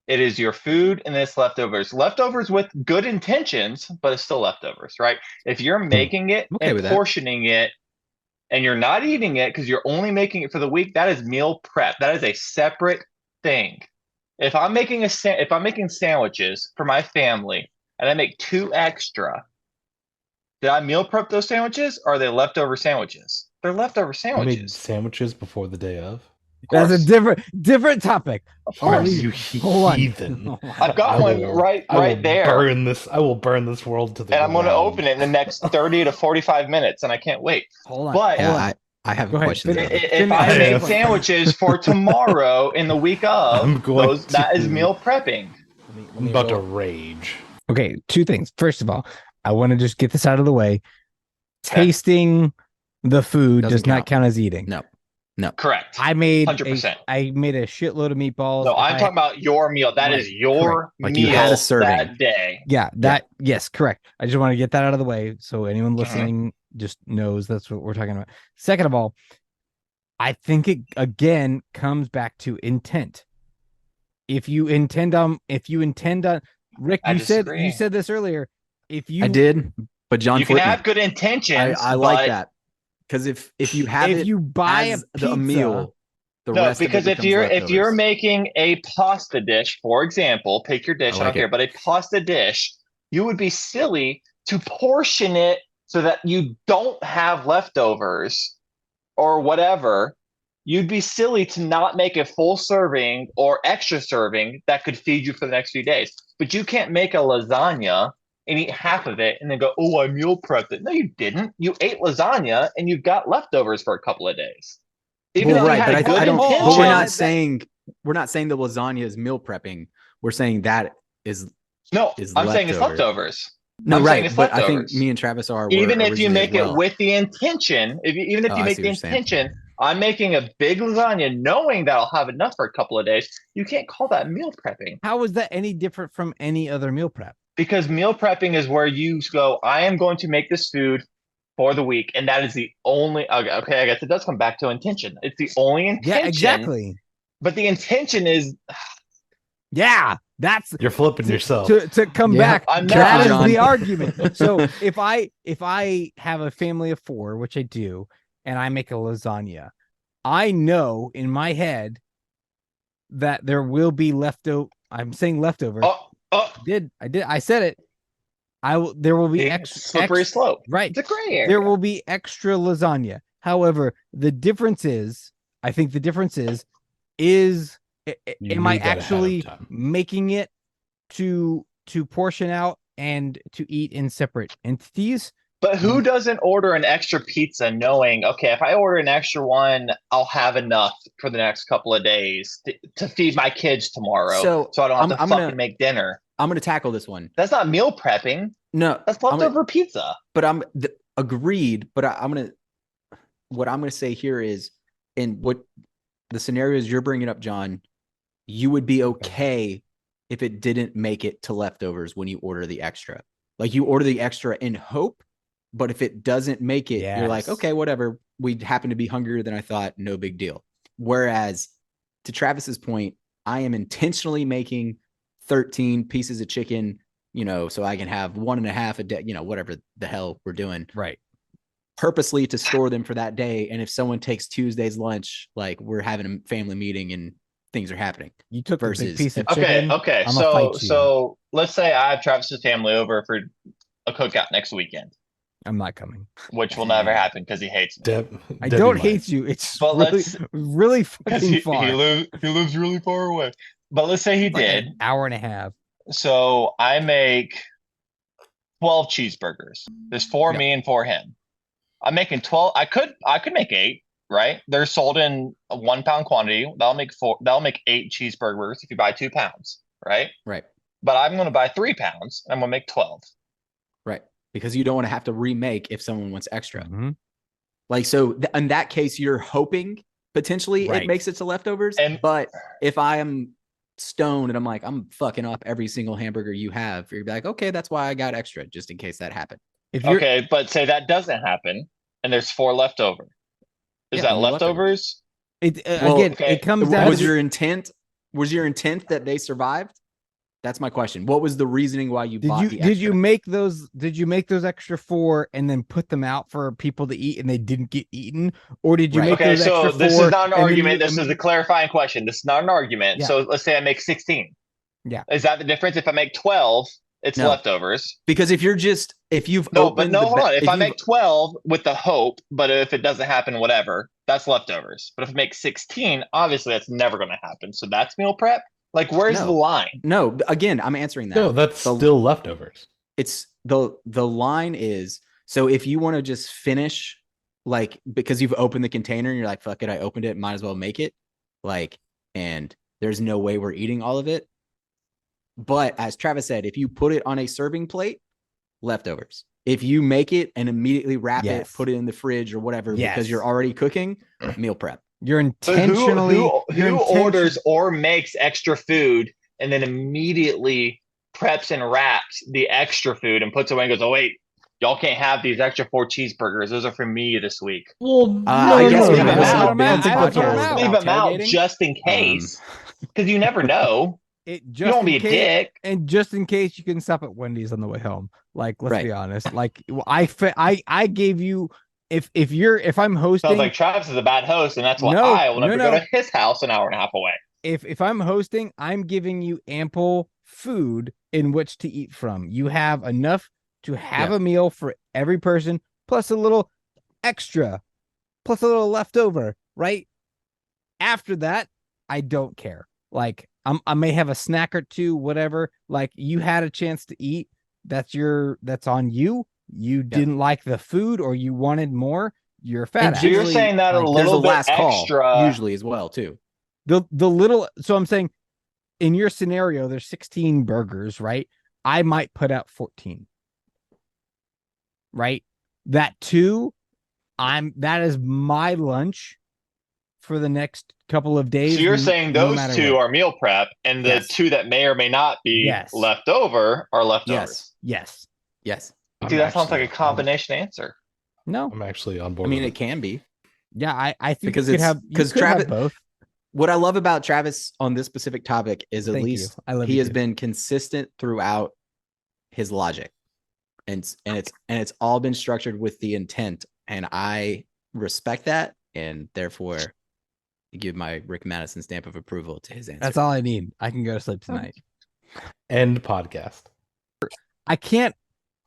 F: it is your food and it's leftovers. Leftovers with good intentions, but it's still leftovers, right? If you're making it
E: Okay
F: and
E: with that.
F: portioning it and you're not eating it because you're only making it for the week, that is meal prep. That is a separate thing. If I'm making sandwiches for my family and I make 2 extra, did I meal prep those sandwiches or are they leftover sandwiches? They're leftover
B: You made
F: sandwiches.
B: sandwiches before the day of?
D: That's a
F: course.
D: different topic.
F: Of
D: Hold on.
F: course.
B: You
D: Hold on.
B: heathen.
F: I've got
B: I
F: one
B: will-
F: right
B: I will
F: there.
B: I will burn this world to the
F: And I'm going to
B: ground.
F: open it in the next 30 to 45 minutes, and I can't wait.
D: Hold on.
F: But
D: hold on.
E: Yeah, I have
D: Go
E: a
D: ahead,
E: question.
D: finish.
E: though.
F: if I
B: I
F: make
B: have-
F: sandwiches for tomorrow in the week
B: I'm
F: of,
B: going
F: that is
B: to-
F: meal prepping.
B: I'm about to rage.
D: Okay, 2 things. First of all, I want to just get this out of the way.
F: Okay.
D: Tasting the food
E: Doesn't
D: does not
E: count.
D: count as eating.
E: No.
F: Correct.
D: I made
F: 100%.
D: I made a shitload of meatballs.
F: No,
D: If
F: I'm
D: I-
F: talking about your meal. That is
D: Right,
F: your
E: Like
F: meal
E: you had a serving.
F: that day.
D: Yeah, yes, correct. I just want to get that out of the way so anyone
F: Mhm.
D: listening just knows that's what we're talking about. Second of all, I think it again comes back to intent. If you intend on Rick,
F: I
D: you
F: disagree.
D: said this earlier. If you
E: I did, but John
F: You can
E: flipped me.
F: have good intentions.
E: I like
F: but-
E: that because if you have
D: if
E: it
D: you buy
E: as
D: a pizza,
E: a meal, the
F: No,
E: rest
F: because
E: of it
F: if you're
E: becomes leftovers.
F: making a pasta dish, for example, pick your dish,
E: I
F: I don't
E: like
F: care,
E: it.
F: but a pasta dish, you would be silly to portion it so that you don't have leftovers or whatever. You'd be silly to not make a full serving or extra serving that could feed you for the next few days. But you can't make a lasagna and eat half of it and then go, oh, I meal prepped it. No, you didn't. You ate lasagna and you've got leftovers for a couple of days. Even
E: Well,
F: though
E: right,
F: you
E: but
F: had a good
E: I don't. But
F: intention.
E: we're not saying the lasagna is meal prepping. We're saying that is
F: No,
E: is
F: I'm saying it's
E: leftovers.
F: leftovers.
E: no
F: I'm saying
E: right.
F: it's
E: But I think
F: leftovers.
E: me and Travis are
F: Even if you
E: originally
F: make
E: as well.
F: it with the intention, even if
E: Oh,
F: you
E: I
F: make
E: see
F: the
E: what you're saying.
F: intention, I'm making a big lasagna knowing that I'll have enough for a couple of days. You can't call that meal prepping
D: how is that any different from any other meal prep?
F: because meal prepping is where you go, I am going to make this food for the week. And that is the only, okay, I guess it does come back to intention. It's the only intention.
D: Yeah, exactly.
F: But the intention is,
D: Yeah, that's
B: You're flipping yourself.
D: to come
E: Yeah,
D: back.
F: I'm
D: That
F: not.
D: is
E: John.
D: the argument. So if I have a family of 4, which I do, and I make a lasagna, I know in my head that there will be leftover. I'm saying leftover.
F: oh,
D: I said it. There will be
F: slippery slope.
D: right.
F: It's a gray area.
D: There will be extra lasagna. However, the difference is, I think the difference is
B: You
D: am I
B: need that ahead of
D: actually
B: time.
D: making it to portion out and to eat in separate entities?
F: But who doesn't order an extra pizza knowing, okay, if I order an extra one, I'll have enough for the next couple of days to feed my kids tomorrow.
E: So,
F: I don't have to
E: I'm
F: fucking
E: gonna-
F: make dinner.
E: I'm going to tackle this one.
F: That's not meal prepping.
E: No,
F: That's
E: I'm gonna-
F: leftover pizza.
E: but agreed. But what I'm gonna say here is, in what the scenarios you're bringing up, John, you would be okay if it didn't make it to leftovers when you order the extra. Like you order the extra in hope, but if it doesn't make it, you're like,
D: Yes.
E: okay, whatever. We happen to be hungrier than I thought. No big deal. Whereas to Travis's point, I am intentionally making 13 pieces of chicken, so I can have 1.5 a day, whatever the hell we're doing,
D: Right.
E: purposely to store them for that day. And if someone takes Tuesday's lunch, like we're having a family meeting and things are happening.
D: You took a big
E: Versus-
D: piece of
F: Okay,
D: chicken.
F: okay.
D: I'ma
F: So
D: fight you.
F: so let's say I have Travis's family over for a cookout next weekend,
D: I'm not coming.
F: which will never happen because he hates me.
D: I
B: Debbie
D: don't
B: might.
D: hate you. It's
F: But
D: really,
F: let's-
D: really
F: Because
D: fucking far.
F: he lives really far away. But let's say he
D: Like
F: did.
D: an hour and a half.
F: So I make 12 cheeseburgers. There's 4
E: Yep.
F: me and 4 him. I'm making 12. I could make 8, right? They're sold in a 1 pound quantity. That'll make 8 cheeseburgers if you buy 2 pounds, right?
E: Right.
F: But I'm gonna buy 3 pounds and I'm gonna make 12.
E: Right. Because you don't want to have to remake if someone wants extra.
D: Mhm.
E: Like, so in that case, you're hoping potentially
D: Right.
E: it makes it to leftovers.
F: And-
E: but if I am stoned and I'm like, I'm fucking up every single hamburger you have, you'd be like, okay, that's why I got extra, just in case that happened.
D: If you're
F: Okay, but say that doesn't happen, and there's 4 left over. Is
E: Yeah,
F: that
E: then they're
F: leftovers?
E: Well,
D: again,
F: okay.
D: it comes down
E: Was
D: to
E: your intent? Was your intent that they survived? That's my question. What was the reasoning why you bought the extra?
D: did you make those extra 4 and then put them out for people to eat and they didn't get eaten, or did you
E: Right.
D: make
F: Okay,
D: those
F: so
D: extra
F: this
D: 4
F: is not an
D: and then
F: argument.
D: you-
F: This is a clarifying question. This is not an argument.
D: Yeah.
F: So let's say I make 16.
D: Yeah.
F: Is that the difference? If I make 12, it's
E: No.
F: leftovers.
E: Because if you've
F: No,
E: opened
F: but hold on. If I
E: you've-
F: make 12 with the hope, but if it doesn't happen, whatever, that's leftovers. But if I make 16, obviously that's never going to happen. So that's meal prep. Like, where's
E: No.
F: the line?
E: no, again, I'm answering that.
B: No, that's
E: The-
B: still leftovers.
E: It's the line is, so if you want to just finish, like, because you've opened the container and you're like, fuck it, I opened it, might as well make it, like, and there's no way we're eating all of it. But as Travis said, if you put it on a serving plate, leftovers. If you make it and immediately wrap
D: Yes.
E: it, put it in the fridge or whatever,
D: Yes.
E: because you're already cooking, meal prep.
D: you're
F: So
D: intentionally
F: who orders or makes extra food and then immediately preps and wraps the extra food and puts it away and goes, oh, wait, y'all can't have these extra 4 cheeseburgers. Those are for me this week.
B: Well,
E: I guess
F: leave
E: maybe
F: them
E: this is
F: out.
E: a bad
D: I don't think
E: podcast
D: that's
E: about
F: Leave them out
E: tailgating.
F: just in case. Because you never know.
D: it
F: You
D: just
F: don't be
D: in
F: a
D: case,
F: dick.
D: and just in case you can stop at Wendy's on the way home. Like, let's
E: Right.
D: be honest. Like, I gave you if I'm hosting,
F: Sounds like Travis is a bad host, and that's why
D: No,
F: I will never
D: no.
F: go to his house an hour and a half away.
D: if I'm hosting, I'm giving you ample food in which to eat from. You have enough to have
E: Yeah.
D: a meal for every person, plus a little extra, plus a little leftover, right? After that, I don't care. Like, I may have a snack or two, whatever. Like, you had a chance to eat. That's on you. You didn't like the food or you wanted more. You're a fat
E: And
D: ass.
F: So you're
E: Usually,
F: saying that
E: like,
F: a
E: there's
F: little bit
E: last call
F: extra.
E: usually as well too.
D: The little, so I'm saying in your scenario, there's 16 burgers, right? I might put out 14. Right? That is my lunch for the next couple of days.
F: So you're saying
D: no
F: those
D: matter
F: 2
D: what.
F: are meal prep, and the
E: Yes.
F: 2 that may or may not be
D: Yes.
F: left over are leftovers.
D: Yes.
E: Yes.
F: See, that sounds like a combination answer.
D: No.
B: I'm actually on board.
E: I mean,
B: with
E: it can be.
D: Yeah, I think
E: Because
D: you could
E: it's-
D: have you
E: 'cause
D: could have
E: Travis-
D: both.
E: What I love about Travis on this specific topic is at
D: Thank you.
E: least
D: I love
E: he
D: you
E: has
D: too.
E: been consistent throughout his logic, and it's all been structured with the intent, and I respect that, and therefore give my Rick Mattison stamp of approval to his answer.
D: That's all I need. I can go to sleep tonight.
B: End podcast.
D: I can't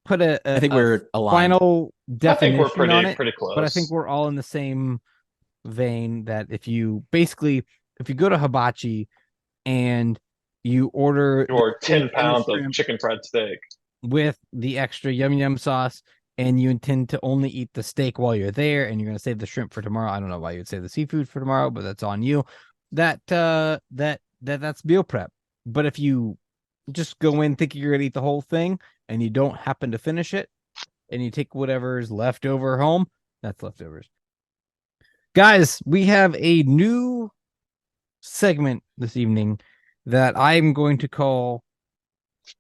D: put a
E: I think we're aligned.
D: final
F: I think
D: definition
F: we're
D: on it.
F: pretty close.
D: But I think we're all in the same vein that if you go to Hibachi and you order
F: or
D: the
F: 10
D: steak and the
F: pounds of
D: shrimp
F: chicken fried steak.
D: with the extra yum yum sauce, and you intend to only eat the steak while you're there, and you're going to save the shrimp for tomorrow. I don't know why you would save the seafood for tomorrow, but that's on you. That's meal prep. But if you just go in thinking you're going to eat the whole thing and you don't happen to finish it, and you take whatever's left over home, that's leftovers. Guys, we have a new segment this evening that I'm going to call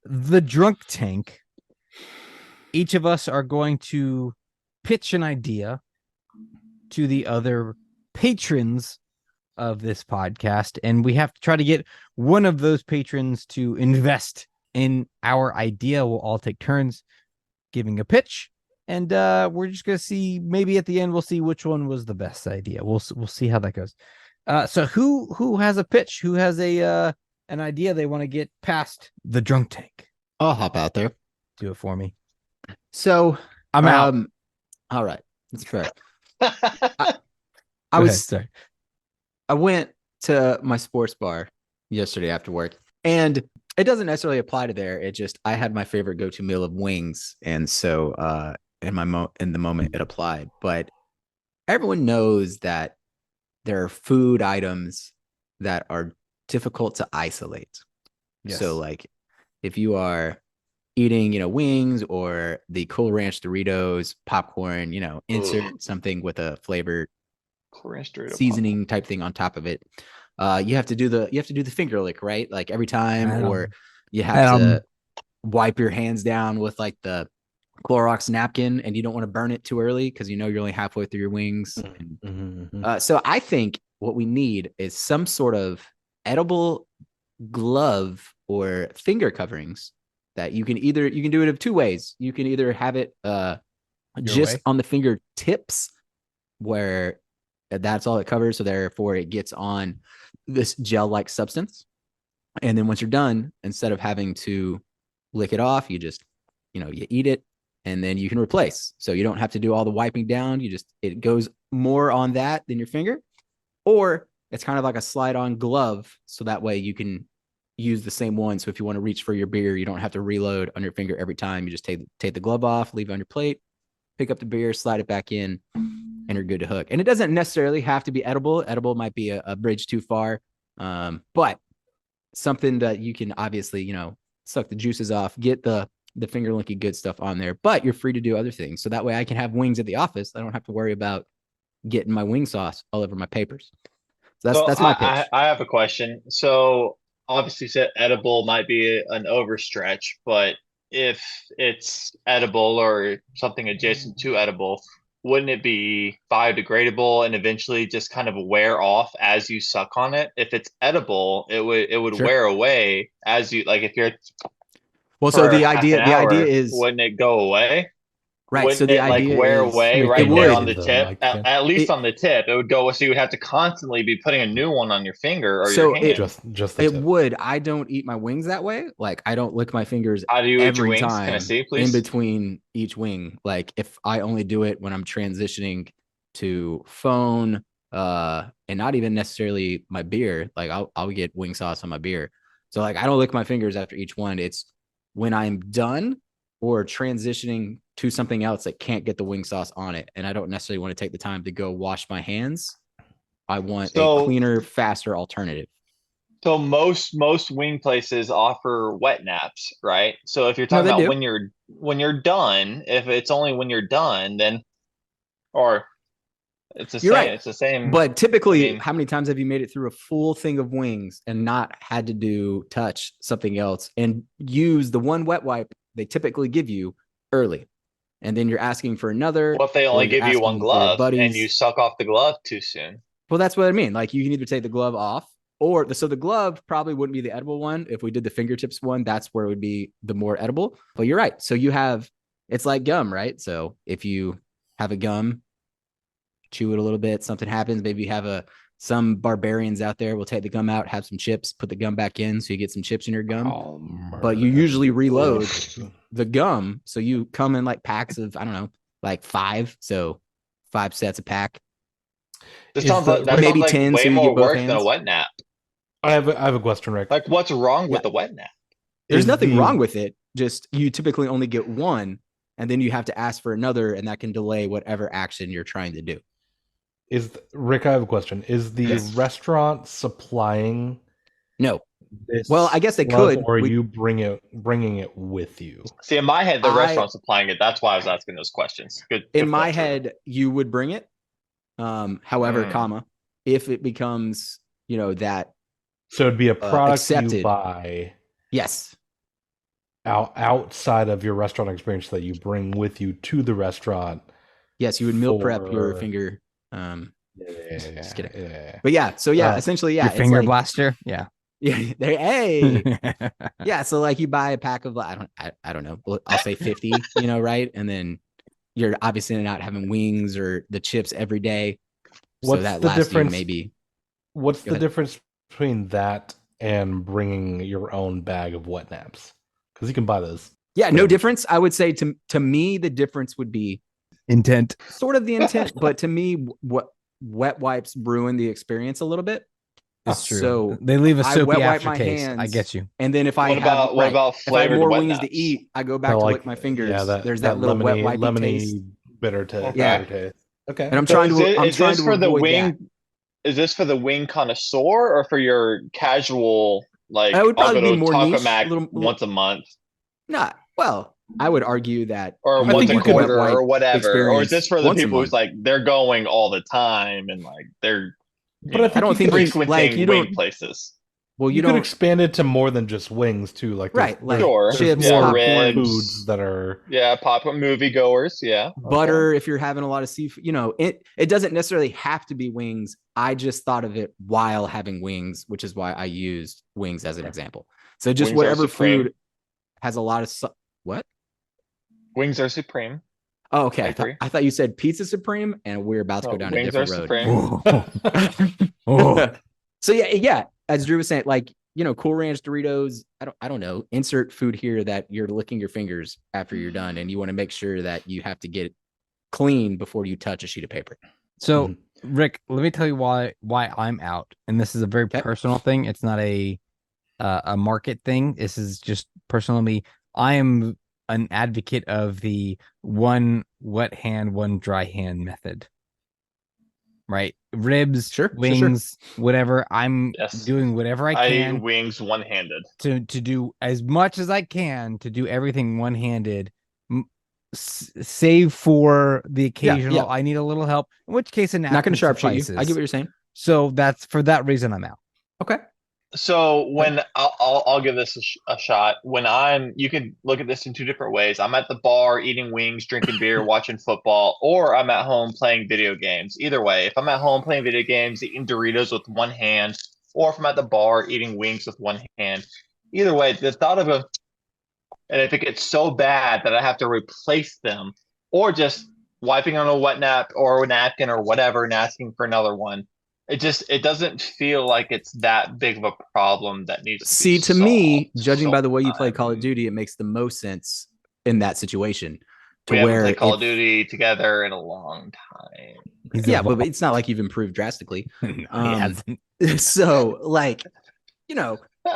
D: the Drunk Tank. Each of us are going to pitch an idea to the other patrons of this podcast, and we have to try to get one of those patrons to invest in our idea. We'll all take turns giving a pitch, and we're just gonna see. Maybe at the end, we'll see which one was the best idea. We'll see how that goes. So who has a pitch? Who has an idea they want to get past the Drunk Tank?
E: I'll hop out there.
D: Do it for me.
E: So
D: I'm out.
E: All right, that's fair.
D: Go ahead, sorry.
E: I went to my sports bar yesterday after work, and it doesn't necessarily apply to there. It just, I had my favorite go-to meal of wings, and so in the moment it applied. But everyone knows that there are food items that are difficult to isolate.
D: Yes.
E: So like if you are eating, wings or the Cool Ranch Doritos, popcorn, insert something with a flavored
F: Cool Ranch Dorito
E: seasoning type thing on top of it. you have to do the finger lick, right? Like every time, or you have
H: I
E: to wipe your hands down with like the Clorox napkin, and you don't want to burn it too early because you know you're only halfway through your wings. So I think what we need is some sort of edible glove or finger coverings that you can do it of two ways. You can either have it just on the fingertips, where that's all it covers, so therefore it gets on this gel-like substance, and then once you're done, instead of having to lick it off, you just you eat it, and then you can replace. So you don't have to do all the wiping down. It goes more on that than your finger. Or it's kind of like a slide-on glove, so that way you can use the same one. So if you want to reach for your beer, you don't have to reload on your finger every time. You just take the glove off, leave it on your plate, pick up the beer, slide it back in, and you're good to hook. And it doesn't necessarily have to be edible. Edible might be a bridge too far, but something that you can obviously, suck the juices off, get the finger linky good stuff on there, but you're free to do other things. So that way I can have wings at the office. I don't have to worry about getting my wing sauce all over my papers. So that's my pitch.
F: I have a question. So obviously said edible might be an overstretch, but if it's edible or something adjacent to edible, wouldn't it be biodegradable and eventually just kind of wear off as you suck on it? If it's edible, it would
E: Sure.
F: wear away as you, like, if you're
E: so the
F: half
E: idea
F: an hour,
E: is,
F: wouldn't it go away?
E: right?
F: Wouldn't
E: So the
F: it
E: idea
F: like wear
E: is,
F: away
B: it
F: right
B: would,
F: there on the
B: though,
F: tip?
B: Mike.
F: At least on the tip, it would go. So you would have to constantly be putting a new one on your finger or
E: So
F: your hand.
B: just the
E: it
B: tip.
E: would. I don't eat my wings that way. Like I don't lick my fingers
F: How do you eat your
E: every
F: wings?
E: time
F: Can I see,
E: in
F: please?
E: between each wing. Like if I only do it when I'm transitioning to phone, and not even necessarily my beer. Like I'll get wing sauce on my beer. So like I don't lick my fingers after each one. It's when I'm done or transitioning to something else that can't get the wing sauce on it, and I don't necessarily want to take the time to go wash my hands. I want a cleaner, faster alternative.
F: So most wing places offer wet naps, right? So if you're
E: No,
F: talking
E: they
F: about
E: do.
F: when you're done, if it's only when you're done, then or it's the
E: You're
F: same.
E: right.
F: It's the same.
E: But typically,
F: I mean-
E: how many times have you made it through a full thing of wings and not had to touch something else and use the one wet wipe they typically give you early? And then you're asking for another.
F: What if they
E: or
F: only
E: you're
F: give you one
E: asking for your
F: glove and
E: buddies.
F: you suck off the glove too soon?
E: Well, that's what I mean. Like you can either take the glove off, or so the glove probably wouldn't be the edible one. If we did the fingertips one, that's where it would be the more edible. But you're right. So it's like gum, right? So if you have a gum, chew it a little bit, something happens. Maybe you have some barbarians out there will take the gum out, have some chips, put the gum back in, so you get some chips in your gum. But you usually reload the gum, so you come in like packs of, I don't know, like 5. So 5 sets a pack.
F: That sounds like
E: 10,
F: way
E: so you
F: more
E: get both
F: work than a
E: hands.
F: wet nap.
B: I have a question, Rick.
F: Like, what's wrong with the wet nap?
E: There's
B: Is
E: nothing
B: the-
E: wrong with it. Just you typically only get one, and then you have to ask for another, and that can delay whatever action you're trying to do.
B: Rick, I have a question. Is the restaurant supplying
E: No.
B: this?
E: Well, I guess they
B: glove,
E: could.
B: or are you bringing it with you?
F: See, in my head, the restaurant's supplying it. That's why I was asking those questions. Good.
E: In my head, you would bring it. However, if it becomes, that.
B: So it'd be a product
E: accepted.
B: you buy.
E: Yes.
B: Outside of your restaurant experience that you bring with you to the restaurant.
E: Yes, you would meal prep your finger. Just kidding.
B: Yeah.
E: But essentially,
H: Your finger blaster. Yeah.
E: Yeah. Hey. Yeah. So like you buy a pack of, I don't know. I'll say 50, right? And then you're obviously not having wings or the chips every day.
B: What's
E: so that
B: the
E: lasts
B: difference?
E: You maybe.
B: What's the difference between that and bringing your own bag of wet naps? Because you can buy those.
E: Yeah, no difference. I would say to me, the difference would be
H: intent.
E: Sort of the intent, but to me, what wet wipes ruin the experience a little bit.
H: It's true.
E: So
H: they leave a soapy
E: wet wipe my
H: aftertaste.
E: hands,
H: I get you.
E: And then if I
F: What
E: have
F: about
E: if I have
F: flavored
E: more
F: wet
E: wings
F: naps?
E: to eat, I go back to lick my fingers.
B: Yeah,
E: there's that little
B: lemony,
E: wet wipey taste.
B: bitter taste.
E: Yeah.
B: Bitter taste. Okay.
E: And I'm
F: So
E: trying
F: is
E: to
F: this for the
E: avoid
F: wing?
E: that.
F: Is this for the wing connoisseur or for your casual? Like,
E: It would probably
F: I'll go
E: be
F: to
E: more
F: Taco
E: niche,
F: Mac
E: little-
F: once a month
E: Well, I would argue that
F: or
E: you
F: once
E: can
F: a
E: get wet
F: quarter
E: wipe
F: or whatever. Or is this for the
E: experience
F: people
E: once
F: who's like they're going all the time and like they're
B: But I think
E: I don't
B: you
E: think
B: could
E: it's
F: frequenting
E: like you
F: wing
E: don't.
F: places.
E: Well,
B: you
E: you
B: could
E: don't.
B: expand it to more than just wings too. Like
E: Right,
B: there's,
E: like
F: Sure.
E: chips,
F: Yeah,
B: more
F: ribs.
B: foods that are
F: Yeah, popcorn moviegoers. Yeah,
E: butter if you're having a lot of seafood. It doesn't necessarily have to be wings. I just thought of it while having wings, which is why I used wings as an example. So just
F: Wings are
E: whatever
F: supreme.
E: food has a lot of what?
F: Wings are supreme.
E: Oh, okay.
F: I agree.
E: I thought you said pizza supreme, and we're about to go
F: No,
E: down a
F: wings are
E: different road.
F: supreme.
D: Oh,
E: So yeah. As Drew was saying, like Cool Ranch Doritos. I don't know. Insert food here that you're licking your fingers after you're done, and you want to make sure that you have to get it clean before you touch a sheet of paper.
D: so Rick, let me tell you why I'm out, and this is a very
E: Okay.
D: personal thing. It's not a market thing. This is just personal to me. I am an advocate of the one wet hand, one dry hand method. Right, ribs,
E: Sure.
D: wings, whatever. I'm
F: Yes.
D: doing whatever I
F: I eat
D: can
F: wings one-handed.
D: to do as much as I can to do everything one handed. Save for the occasional.
E: yeah.
D: I need a little help. In which case, a
E: Not going
D: napkin
E: to sharpshoot you.
D: suffices.
E: I get what you're saying.
D: So that's for that reason I'm out.
E: Okay.
F: So when I'll give this a shot. You can look at this in two different ways. I'm at the bar eating wings, drinking beer, watching football, or I'm at home playing video games. Either way, if I'm at home playing video games, eating Doritos with one hand, or if I'm at the bar eating wings with one hand, either way, the thought of and if it gets so bad that I have to replace them, or just wiping on a wet nap or a napkin or whatever and asking for another one. It doesn't feel like it's that big of a problem that needs to
E: See,
F: be
E: to me,
F: solved.
E: judging by the way you
F: So,
E: play Call of Duty, it makes the most sense in that situation. To
F: we haven't
E: where
F: played Call of
E: if-
F: Duty together in a long time.
E: Yeah, but it's not like you've improved drastically.
D: He hasn't.
E: So, like,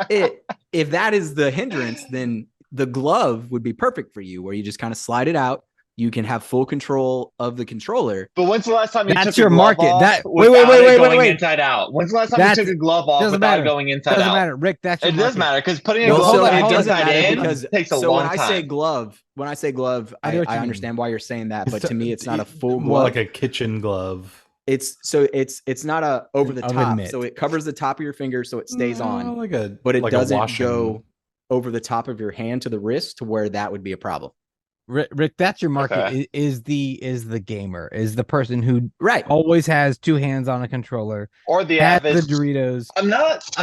E: if that is the hindrance, then the glove would be perfect for you, where you just kind of slide it out. You can have full control of the controller.
F: But when's the last time you
D: That's
F: took
D: your
F: a glove
D: market.
F: off
D: That-
F: without
D: wait,
F: it going
D: wait.
F: inside out? When's the last time
D: That's-
F: you took a glove off
D: doesn't
F: without
D: matter.
F: it going inside
D: Doesn't
F: out?
D: matter, Rick. That's your
F: It does
D: market.
F: matter because putting a
E: Well,
F: glove
E: so
F: back
E: it doesn't
F: inside
E: matter
F: in
E: because
F: takes a
E: so
F: long
E: when I say
F: time.
E: glove,
D: I know what
E: I
D: you mean.
E: understand why you're saying that, but
B: It's
E: to me, it's not a full
B: more
E: glove.
B: like a kitchen glove.
E: It's not a over the
D: Oven
E: top,
D: mitt.
E: so it covers the top of your finger, so it stays on,
B: like a,
E: but it
B: like a
E: doesn't
B: washing-
E: go over the top of your hand to the wrist to where that would be a problem.
D: Rick, that's your market.
F: Okay.
D: Is the gamer, is the person who
E: Right.
D: always has two hands on a controller,
F: Or the
D: has the
F: avid.
D: Doritos.
F: I'm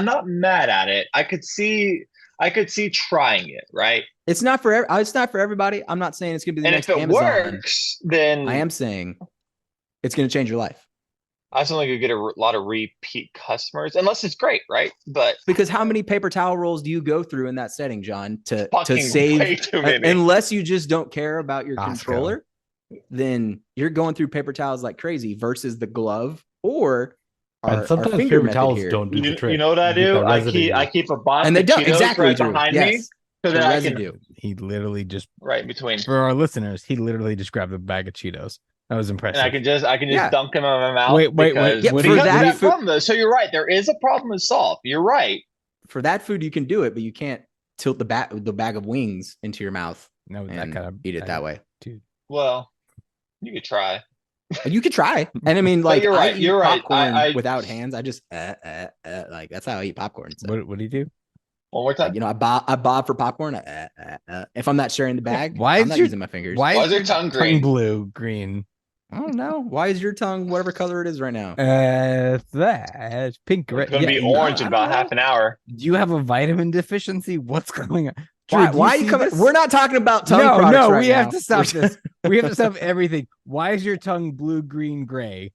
F: not mad at it. I could see trying it, right?
E: It's not for everybody. I'm not saying it's going to be the
F: And
E: next
F: if it
E: Amazon.
F: works, then
E: I am saying it's going to change your life.
F: I certainly could get a lot of repeat customers, unless it's great, right? But
E: Because how many paper towel rolls do you go through in that setting, John, to
F: fucking way
E: save?
F: too many.
E: Unless you just don't care about your
D: Costco.
E: controller, then you're going through paper towels like crazy versus the glove or
B: And
E: our
B: sometimes
E: finger
B: paper
E: method
B: towels
E: here.
B: don't do the trick.
F: You know what I
B: You get
F: do?
B: that residue.
F: I keep a box
E: And they
F: of
E: don't
F: Cheetos
E: exactly
F: right
E: Drew.
F: behind me,
E: Yes,
F: so
E: the
F: that I can
E: residue.
D: He literally just,
F: right in between,
D: for our listeners, he literally just grabbed a bag of Cheetos. That was
F: and
D: impressive.
F: I can just
E: Yeah.
F: dunk them in my mouth.
D: Wait,
F: because,
E: Yeah,
D: what
E: for
F: because
E: that
F: of that
E: food-
F: problem though. So you're right. There is a problem to solve. You're right.
E: For that food, you can do it, but you can't tilt the bag of wings into your mouth
D: No, that
E: and
D: kind of
E: eat it that way.
F: Well, you could try.
E: You could try, and I mean, like,
F: you're right,
E: I eat
F: you're right.
E: popcorn
F: I-
E: without hands. I just like that's how I eat popcorn. So.
D: What do you do?
F: One more time.
E: Like, I bob for popcorn. If I'm not sharing the bag,
D: Why
E: I'm
D: is
E: not
D: your-
E: using my fingers.
F: Why is your tongue green?
D: green?
E: I don't know. Why is your tongue whatever color it is right now?
D: It's pink.
F: It's gonna be orange in about half an hour.
D: Do you have a vitamin deficiency? What's going on? Drew,
E: Why,
D: do
E: why are
D: see
E: you coming?
D: this?
E: We're not talking about tongue
D: No,
E: products
D: no,
E: right
D: we
E: now.
D: have to stop this. We have to stop everything. Why is your tongue blue, green, gray?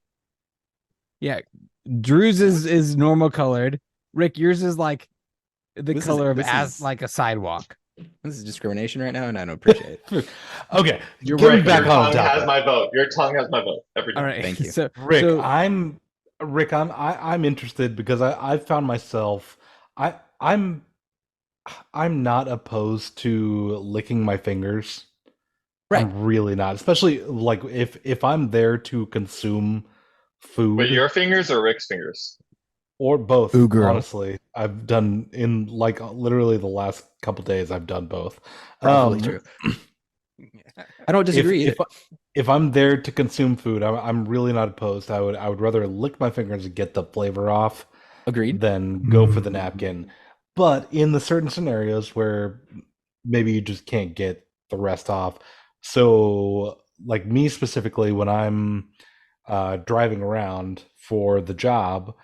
D: Yeah, Drew's is normal colored. Rick, yours is like the
E: This is-
D: color of
E: this
D: as
E: is-
D: like a sidewalk.
E: This is discrimination right now, and I don't appreciate it.
B: Okay,
D: You're
B: getting
D: right.
B: back
F: Your
B: on
F: tongue
B: topic.
F: has my vote. Your tongue has my vote. Every time.
D: All right,
E: Thank you.
D: So
B: Rick,
D: so,
B: I'm interested because I've found myself I'm not opposed to licking my fingers.
E: Right.
B: I'm really not, especially like if I'm there to consume food
F: But your fingers or Rick's fingers?
B: or both.
D: Ooh, girl.
B: Honestly, I've done in like literally the last couple days. I've done both.
E: Probably true. I don't disagree either.
B: If I'm there to consume food, I'm really not opposed. I would rather lick my fingers and get the flavor off
E: Agreed.
B: than go for the napkin. But in the certain scenarios where maybe you just can't get the rest off, so like me specifically, when I'm driving around for the job,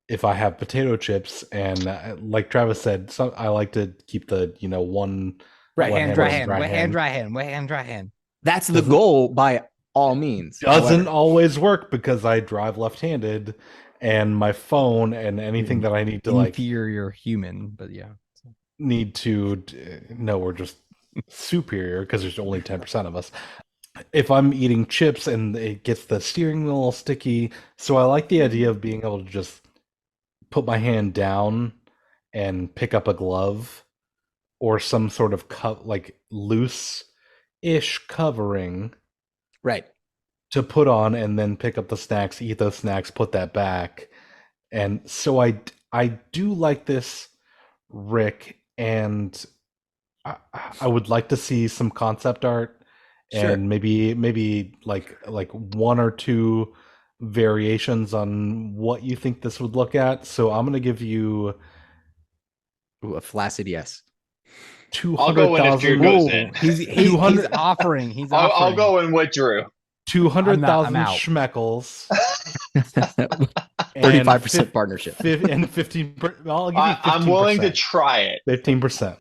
B: if I have potato chips and like Travis said, I like to keep the one
D: Right
B: one
D: hand,
B: hand,
D: dry
B: one
D: hand,
B: dry
D: wet hand,
B: hand.
D: dry hand, wet hand, dry hand.
E: That's the goal by all means.
B: Doesn't
E: However,
B: always work because I drive left-handed, and my phone and anything that I need to
D: Inferior human, but yeah.
B: no, we're just superior because there's only 10% of us. If I'm eating chips and it gets the steering wheel all sticky, so I like the idea of being able to just put my hand down and pick up a glove or some sort of like loose-ish covering
E: right.
B: to put on, and then pick up the snacks, eat those snacks, put that back. And so I do like this, Rick, and I would like to see some concept art and maybe like one or two variations on what you think this would look at. So I'm gonna give you
E: Ooh, a flaccid yes.
F: I'll go in if Drew
B: 200,000.
F: goes in.
D: He's offering. He's offering.
F: I'll go in with Drew.
B: 200,000
D: I'm out.
B: schmeckles.
E: 35% partnership.
B: And 15. I'll give you 15%.
F: I'm willing to try it.
B: 15%.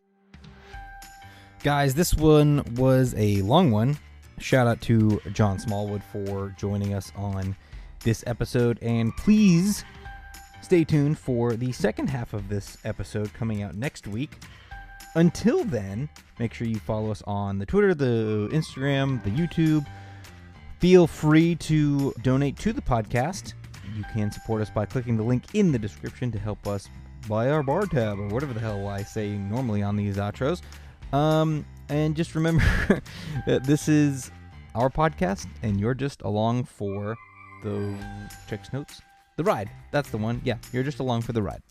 D: Guys, this one was a long one. Shout out to John Smallwood for joining us on this episode. And please stay tuned for the second half of this episode coming out next week. Until then, make sure you follow us on the Twitter, the Instagram, the YouTube. Feel free to donate to the podcast. You can support us by clicking the link in the description to help us buy our bar tab or whatever the hell I say normally on these outros. And just remember that this is our podcast and you're just along for the checks notes. The ride. That's the one. Yeah, you're just along for the ride.